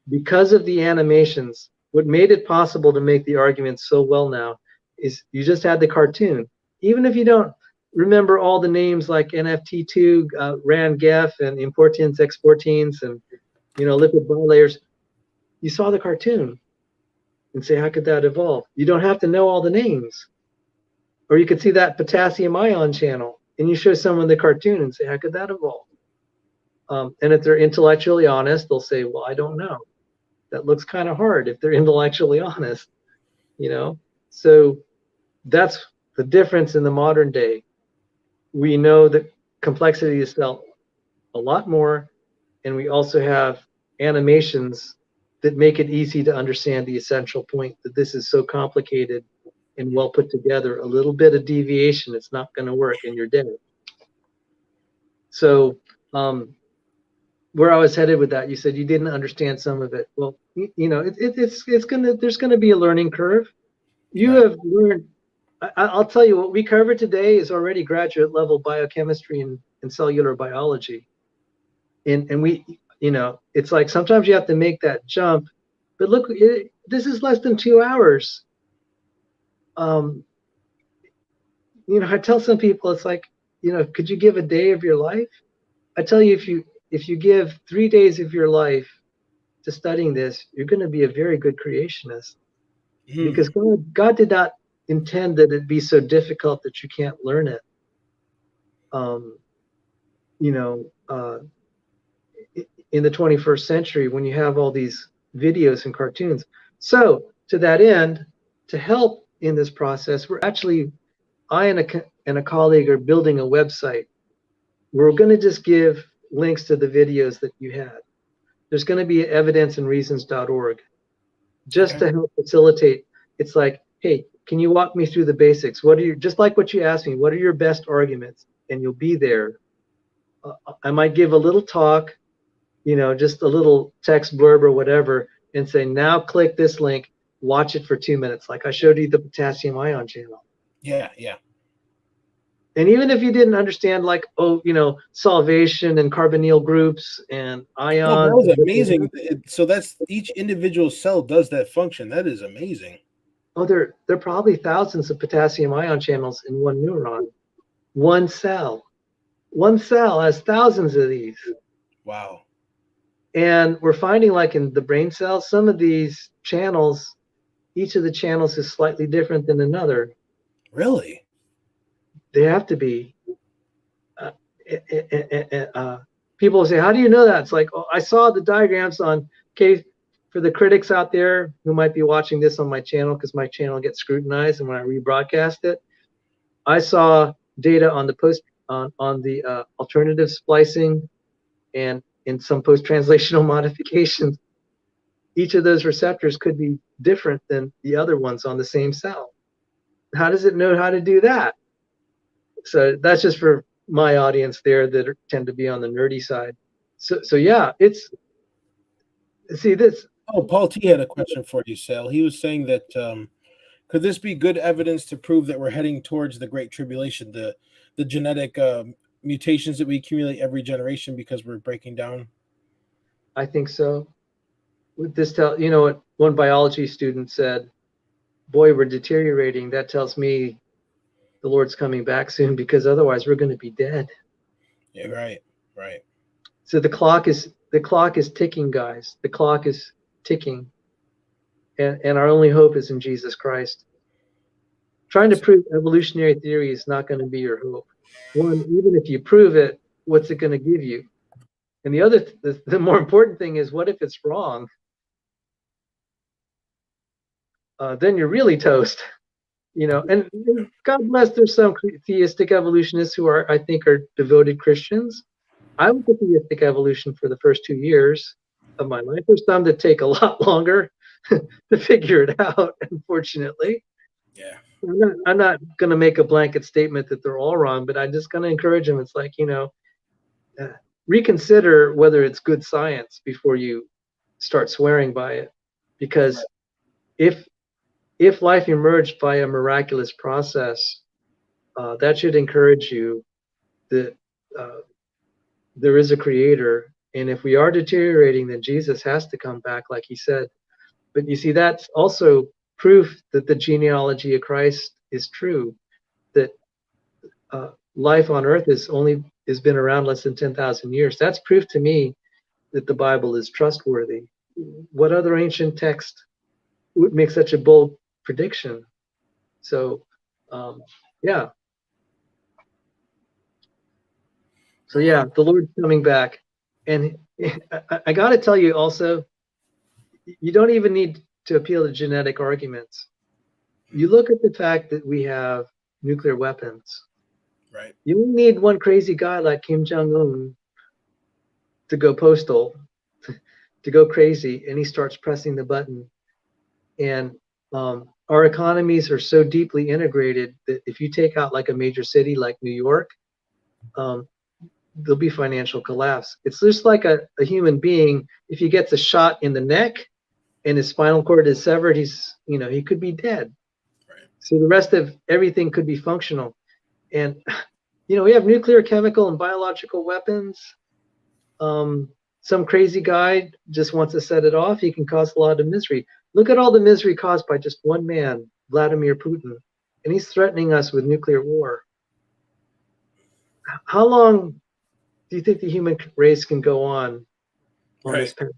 because of the animations. What made it possible to make the argument so well now is you just had the cartoon. Even if you don't remember all the names like NFT2, RAN-GEF, and importance, exportines, and, you know, lipid bilayers, you saw the cartoon and say, how could that evolve? You don't have to know all the names. Or you could see that potassium ion channel and you show someone the cartoon and say, how could that evolve? And if they're intellectually honest, they'll say, well, I don't know. That looks kind of hard if they're intellectually honest, you know? So that's the difference in the modern day. We know that complexity is felt a lot more, and we also have animations that make it easy to understand the essential point that this is so complicated and well put together. A little bit of deviation, it's not going to work, and you're dead. So where I was headed with that, you said you didn't understand some of it. Well, you know, there's gonna be a learning curve. You have learned. I'll tell you, what we covered today is already graduate level biochemistry and cellular biology. And we, you know, it's like sometimes you have to make that jump. But look, this is less than 2 hours. You know, I tell some people, it's like, you know, could you give a day of your life? I tell you, if you give 3 days of your life to studying this, you're going to be a very good creationist. Because God did not intend that it be so difficult that you can't learn it. You know, in the 21st century, when you have all these videos and cartoons. So to that end, to help in this process, we're actually, I and a colleague are building a website. We're going to just give links to the videos that you had. There's going to be evidenceandreasons.org just to help facilitate. It's like, hey, can you walk me through the basics? What are your, just like what you asked me, what are your best arguments? And you'll be there. I might give a little talk, you know, just a little text blurb or whatever, and say, now click this link. watch it for 2 minutes. Like I showed you the potassium ion channel. Yeah, yeah. And even if you didn't understand, like, solvation and carbonyl groups and ions. Oh, that was amazing. So that's each individual cell does that function. That is amazing. Oh, there are probably thousands of potassium ion channels in one neuron. One cell has thousands of these. Wow. And we're finding, like in the brain cells, some of these channels, each of the channels is slightly different than another. Really? They have to be. People say, how do you know that? It's like, oh, I saw the diagrams on, for the critics out there who might be watching this on my channel, because my channel gets scrutinized and when I rebroadcast it, I saw data on the alternative splicing and in some post-translational modifications. Each of those receptors could be different than the other ones on the same cell. How does it know how to do that? So that's just for my audience there that tend to be on the nerdy side. So yeah, see this. Oh, Paul T had a question for you, Sal. He was saying that could this be good evidence to prove that we're heading towards the Great Tribulation, the genetic mutations that we accumulate every generation because we're breaking down? I think so. With this, what one biology student said, boy, we're deteriorating. That tells me the Lord's coming back soon, because otherwise we're going to be dead. Yeah, right. So the clock is ticking, guys. The clock is ticking, and our only hope is in Jesus Christ. Trying to prove evolutionary theory is not going to be your hope. One, even if you prove it, what's it going to give you? And the other, the more important thing is, what if it's wrong? Then you're really toast. And God bless, there's some theistic evolutionists who I think are devoted Christians. I was a theistic evolution for the first 2 years of my life. There's some that take a lot longer to figure it out, unfortunately. Yeah. I'm not going to make a blanket statement that they're all wrong, but I'm just going to encourage them. It's like, reconsider whether it's good science before you start swearing by it. Because if life emerged by a miraculous process, that should encourage you that there is a creator. And if we are deteriorating, then Jesus has to come back, like he said. But you see, that's also proof that the genealogy of Christ is true, that life on earth has been around less than 10,000 years. That's proof to me that the Bible is trustworthy. What other ancient text would make such a bold prediction? So yeah. So yeah, the Lord's coming back. And I got to tell you also, you don't even need to appeal to genetic arguments. You look at the fact that we have nuclear weapons. Right. You only need one crazy guy like Kim Jong-un to go postal, to go crazy, and he starts pressing the button. And our economies are so deeply integrated that if you take out like a major city like New York, there'll be financial collapse. It's just like a human being. If he gets a shot in the neck and his spinal cord is severed, he could be dead. Right. So the rest of everything could be functional. And, we have nuclear, chemical, and biological weapons. Some crazy guy just wants to set it off. He can cause a lot of misery. Look at all the misery caused by just one man, Vladimir Putin. And he's threatening us with nuclear war. How long do you think the human race can go on this path?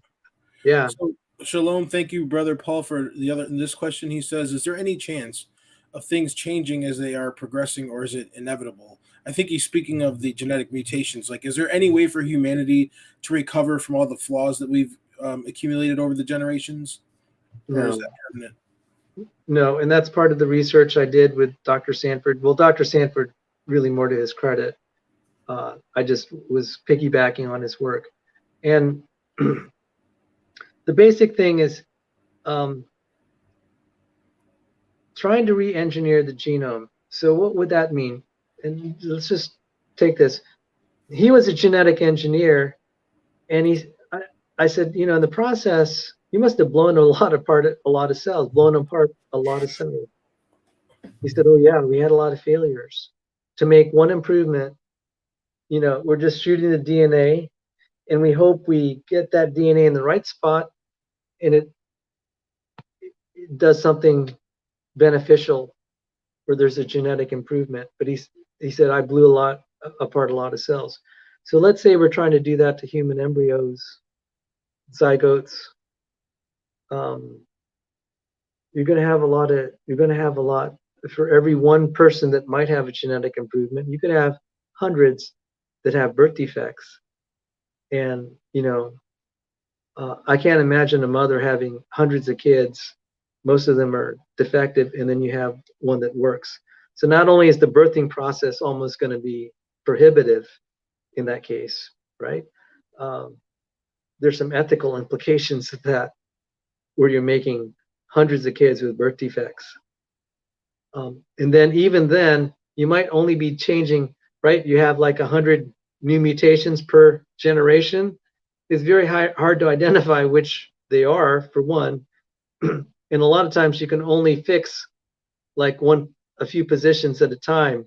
Yeah. So, Shalom, thank you, Brother Paul, for this question. He says, is there any chance of things changing as they are progressing, or is it inevitable? I think he's speaking of the genetic mutations. Like, is there any way for humanity to recover from all the flaws that we've accumulated over the generations? Or is that permanent? No, and that's part of the research I did with Dr. Sanford. Well, Dr. Sanford, really more to his credit. I just was piggybacking on his work. And the basic thing is trying to re-engineer the genome. So what would that mean? And let's just take this. He was a genetic engineer, and I said, in the process, you must have blown a lot apart a lot of cells, blown apart a lot of cells. He said, oh yeah, we had a lot of failures. To make one improvement, we're just shooting the DNA, and we hope we get that DNA in the right spot, and it does something beneficial where there's a genetic improvement. But he said, I blew apart a lot of cells. So let's say we're trying to do that to human embryos, zygotes. You're going to have a lot for every one person that might have a genetic improvement. You could have hundreds that have birth defects. And, I can't imagine a mother having hundreds of kids. Most of them are defective, and then you have one that works. So not only is the birthing process almost going to be prohibitive in that case, right? There's some ethical implications of that, where you're making hundreds of kids with birth defects. And then even then, you might only be changing, right? You have like 100 new mutations per generation. It's very hard to identify which they are, for one. And a lot of times you can only fix like a few positions at a time.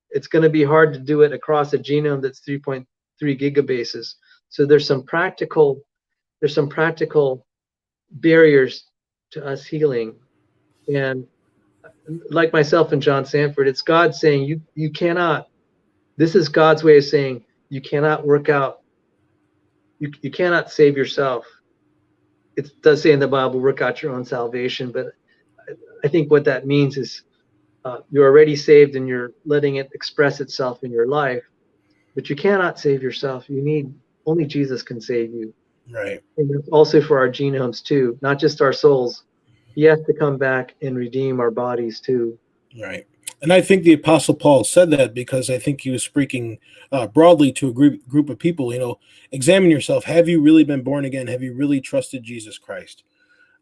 It's going to be hard to do it across a genome that's 3.3 gigabases. So there's some practical barriers to us healing. And like myself and John Sanford, it's God saying you cannot. This is God's way of saying you cannot work out. You cannot save yourself. It does say in the Bible, work out your own salvation, but I think what that means is you're already saved and you're letting it express itself in your life, but you cannot save yourself. Only Jesus can save you. Right. And that's also for our genomes too, not just our souls. He has to come back and redeem our bodies too. Right. And I think the Apostle Paul said that because I think he was speaking broadly to a group of people. Examine yourself. Have you really been born again? Have you really trusted Jesus Christ?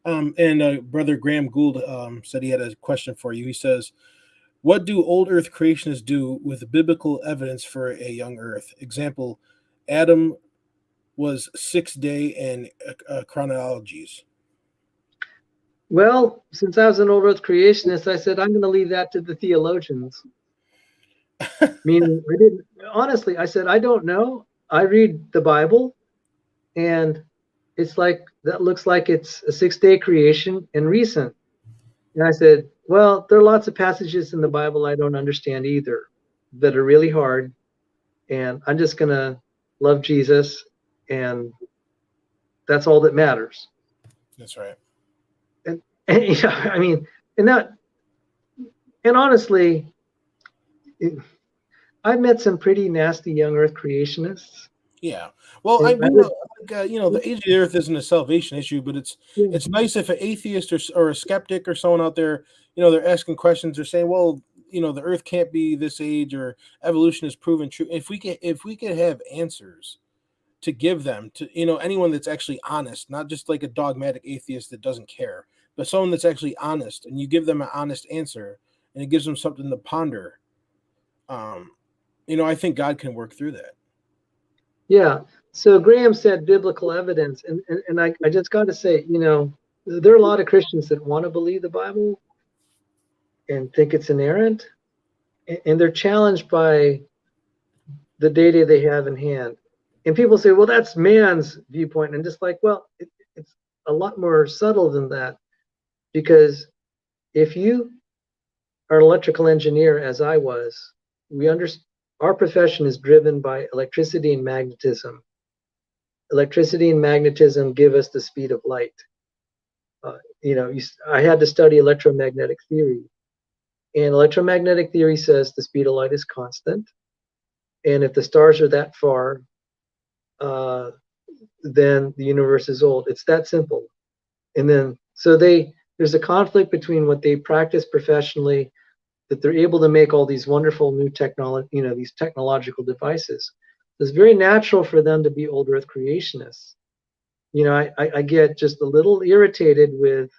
And Brother Graham Gould said he had a question for you. He says, what do old earth creationists do with biblical evidence for a young earth? Example, Adam was 6-day and chronologies. Well, since I was an old earth creationist, I said, I'm going to leave that to the theologians. Meaning, I said, I don't know. I read the Bible, and it's like, that looks like it's a 6-day creation and recent. And I said, well, there are lots of passages in the Bible I don't understand either, that are really hard. And I'm just going to love Jesus, and that's all that matters. That's right. And honestly, I've met some pretty nasty young earth creationists. Yeah. Well, the age of the earth isn't a salvation issue, but it's nice if an atheist or a skeptic or someone out there, they're asking questions, they're saying, well, the earth can't be this age, or evolution is proven true. If we could have answers to give them to, anyone that's actually honest, not just like a dogmatic atheist that doesn't care, but someone that's actually honest, and you give them an honest answer and it gives them something to ponder. I think God can work through that. Yeah. So Graham said biblical evidence, and I just got to say, there are a lot of Christians that want to believe the Bible and think it's inerrant, and they're challenged by the data they have in hand. And people say, well, that's man's viewpoint. And just like, well, it's a lot more subtle than that, because if you are an electrical engineer, as I was, our profession is driven by electricity and magnetism. Electricity and magnetism give us the speed of light. I had to study electromagnetic theory, and electromagnetic theory says the speed of light is constant, and if the stars are that far, then the universe is old. It's that simple. And then there's a conflict between what they practice professionally, that they're able to make all these wonderful new technology, these technological devices. It's very natural for them to be old earth creationists. I get just a little irritated with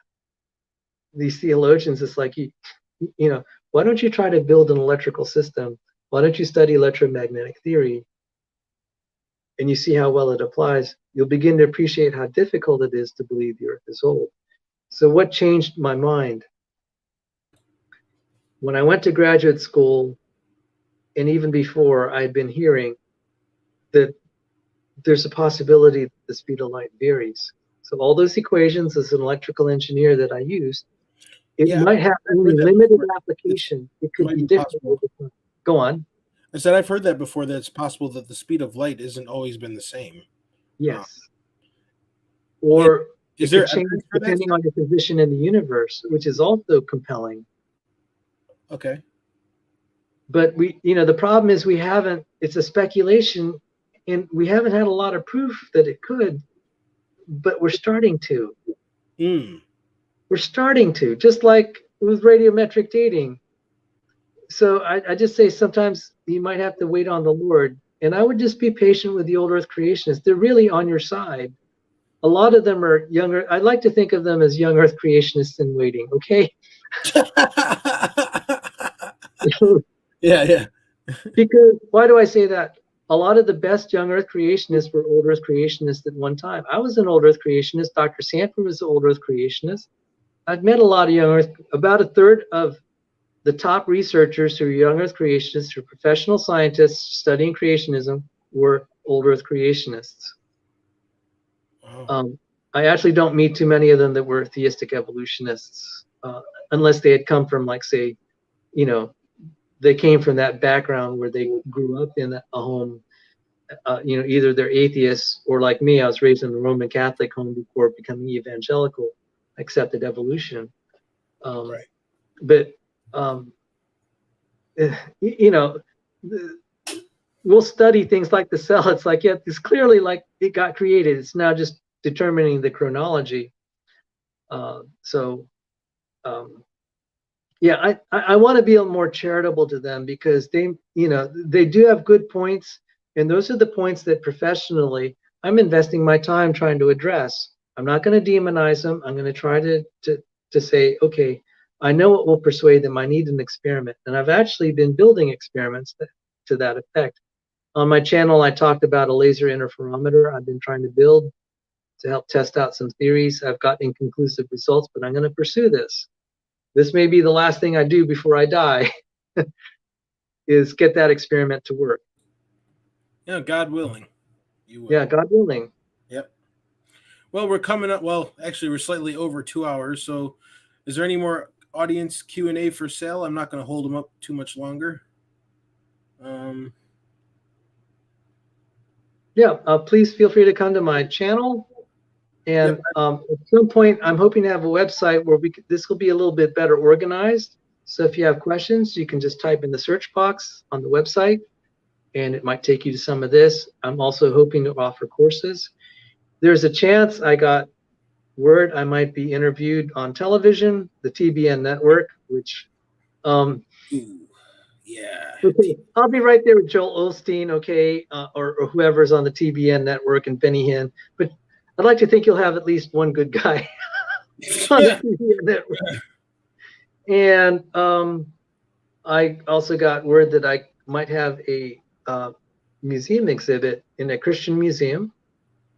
these theologians. It's like, why don't you try to build an electrical system? Why don't you study electromagnetic theory? and you see how well it applies, you'll begin to appreciate how difficult it is to believe the earth is old. So what changed my mind? When I went to graduate school, and even before, I had been hearing that there's a possibility that the speed of light varies. So all those equations as an electrical engineer that I used, it might have only limited application. It could be different. Go on. I said I've heard that before, that it's possible that the speed of light isn't always been the same. Yes. Or is it there could change depending on your position in the universe, which is also compelling. Okay. But the problem is it's a speculation, and we haven't had a lot of proof that it could, but we're starting to. We're starting to, just like with radiometric dating. So I just say sometimes you might have to wait on the Lord, and I would just be patient with the old earth creationists. They're really on your side. A lot of them are younger. I like to think of them as young earth creationists in waiting, okay? Yeah. Because why do I say that? A lot of the best young earth creationists were old earth creationists at one time. I was an old earth creationist. Dr. Sanford was an old earth creationist. I've met a lot of young earth, about a third of the top researchers who are young earth creationists, who are professional scientists studying creationism, were old earth creationists. Wow. I actually don't meet too many of them that were theistic evolutionists, unless they had come from, like, say, they came from that background where they grew up in a home, either they're atheists, or like me, I was raised in a Roman Catholic home before becoming evangelical, accepted evolution. Right. But, we'll study things like the cell. It's like, yeah, it's clearly like it got created. It's now just determining the chronology. Yeah, I want to be a little more charitable to them, because they do have good points, and those are the points that professionally I'm investing my time trying to address. I'm not going to demonize them. I'm going to try to say, okay, I know what will persuade them. I need an experiment, and I've actually been building experiments to that effect. On my channel, I talked about a laser interferometer I've been trying to build to help test out some theories. I've got inconclusive results, but I'm going to pursue this. This may be the last thing I do before I die, is get that experiment to work. Yeah, God willing. You will. Yeah, God willing. Yep. Well, we're coming up. Well, actually, we're slightly over 2 hours. So is there any more audience Q&A for Sal? I'm not going to hold them up too much longer. Yeah, please feel free to come to my channel. And at some point, I'm hoping to have a website where this will be a little bit better organized. So if you have questions, you can just type in the search box on the website, and it might take you to some of this. I'm also hoping to offer courses. There's a chance, I got word, I might be interviewed on television, the TBN network, which yeah. Okay, I'll be right there with Joel Osteen, okay, or whoever's on the TBN network, and Benny Hinn. But I'd like to think you'll have at least one good guy on the TBN network. And I also got word that I might have a museum exhibit in a Christian museum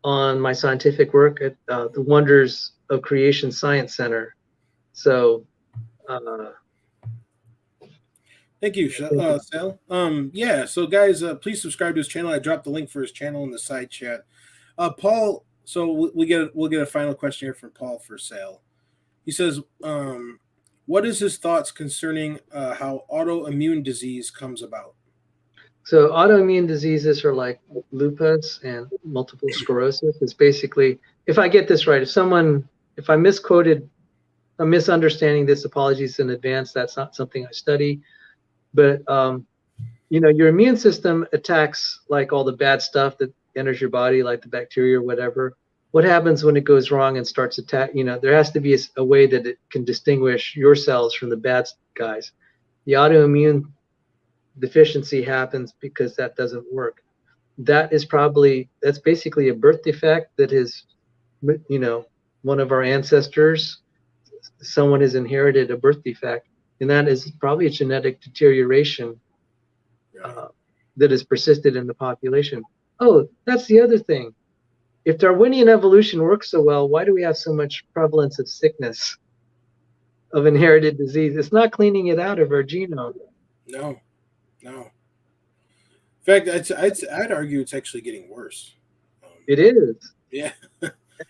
on my scientific work at the Wonders of Creation Science Center. So thank you, Sal. Yeah, so guys, please subscribe to his channel. I dropped the link for his channel in the side chat. Paul, so we'll get a final question here from Paul for Sal. He says, what is his thoughts concerning how autoimmune disease comes about? So autoimmune diseases are like lupus and multiple sclerosis. It's basically, if I get this right, if I misquoted, I'm misunderstanding this, apologies in advance. That's not something I study. But, your immune system attacks like all the bad stuff that enters your body, like the bacteria or whatever. What happens when it goes wrong and starts attacking? There has to be a way that it can distinguish your cells from the bad guys. The autoimmune deficiency happens because that doesn't work. That's basically a birth defect that is, one of our ancestors, someone has inherited a birth defect. And that is probably a genetic deterioration that has persisted in the population. Oh, that's the other thing. If Darwinian evolution works so well, why do we have so much prevalence of sickness, of inherited disease? It's not cleaning it out of our genome. No. In fact, I'd argue it's actually getting worse. It is. Yeah.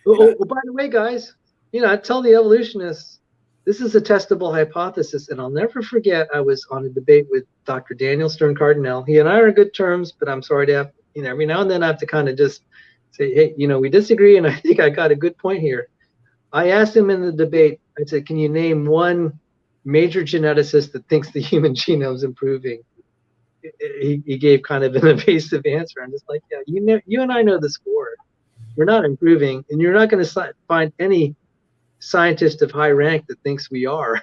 Oh, by the way, guys, I tell the evolutionists, this is a testable hypothesis, and I'll never forget I was on a debate with Dr. Daniel Stern Cardinal. He and I are in good terms, but I'm sorry to have, every now and then I have to kind of just say, hey, we disagree, and I think I got a good point here. I asked him in the debate, I said, can you name one major geneticist that thinks the human genome's improving? He gave kind of an evasive answer. I'm just like, yeah, you and I know the score. We're not improving, and you're not going to find any scientist of high rank that thinks we are.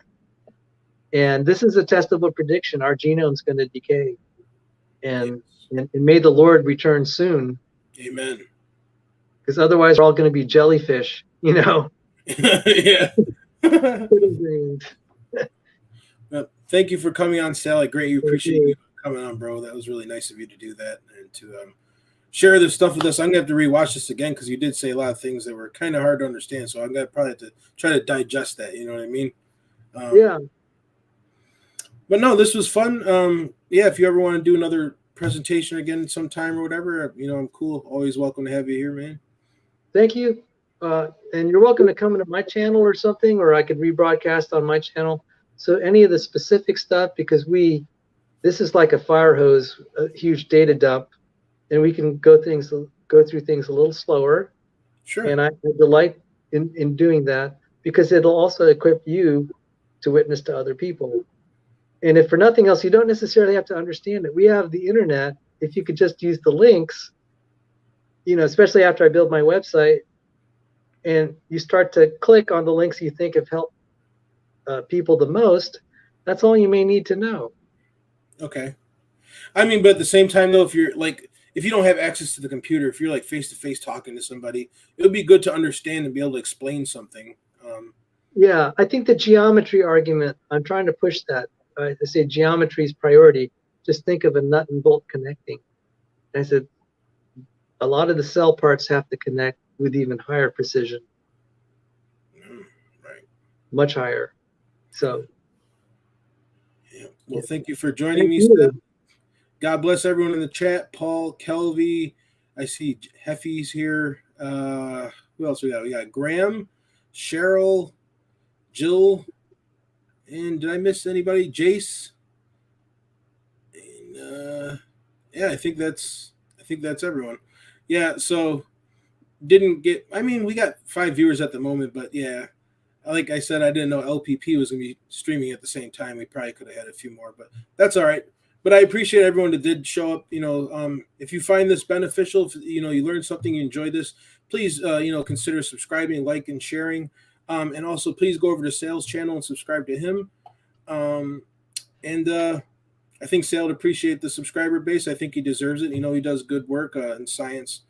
And this is a testable prediction. Our genome's going to decay, and may the Lord return soon. Amen. Because otherwise, we're all going to be jellyfish, Yeah. Well, thank you for coming on, Sal. I greatly appreciate you coming on, bro. That was really nice of you to do that and to share this stuff with us. I'm gonna have to rewatch this again because you did say a lot of things that were kind of hard to understand. So I'm gonna probably have to try to digest that. You know what I mean? Yeah. But no, this was fun. Yeah, if you ever want to do another presentation again sometime or whatever, I'm cool. Always welcome to have you here, man. Thank you. And you're welcome to come into my channel or something, or I could rebroadcast on my channel. So any of the specific stuff, because this is like a fire hose, a huge data dump, and we can go through things a little slower. Sure. And I delight in doing that because it'll also equip you to witness to other people. And if for nothing else, you don't necessarily have to understand it. We have the internet. If you could just use the links, especially after I build my website, and you start to click on the links you think have helped people the most, that's all you may need to know. Okay. I mean, but at the same time, though, if you don't have access to the computer, if you're like face-to-face talking to somebody, it would be good to understand and be able to explain something. Yeah, I think the geometry argument, I'm trying to push that. I say geometry is priority. Just think of a nut and bolt connecting. And I said, a lot of the cell parts have to connect with even higher precision. Right. Much higher. So. Yeah. Well, thank you for joining me, Steph. God bless everyone in the chat. Paul, Kelvy, I see Heffy's here. Who else we got? We got Graham, Cheryl, Jill, and did I miss anybody? Jace. And yeah, I think that's everyone. Yeah, so we got 5 viewers at the moment, but yeah, like I said, I didn't know LPP was gonna be streaming at the same time. We probably could have had a few more, but that's all right. But I appreciate everyone that did show up. If you find this beneficial, if you learned something, you enjoyed this, please consider subscribing, like, and sharing. And also please go over to Sal's channel and subscribe to him. I think Sal would appreciate the subscriber base. I think he deserves it. He does good work in science,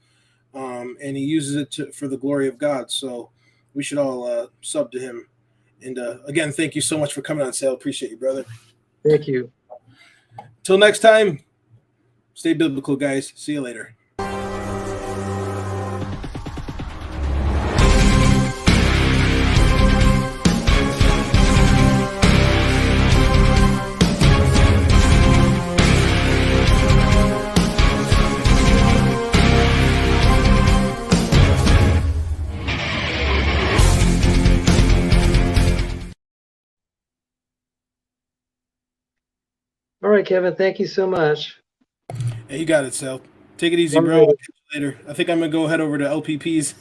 and he uses it for the glory of God. So we should all sub to him. And again, thank you so much for coming on, Sal. Appreciate you, brother. Thank you. Till next time, stay biblical, guys. See you later. All right, Kevin, thank you so much. Hey, you got it, Sal. Take it easy, bro. I'll catch you later. I think I'm going to go head over to LPP's.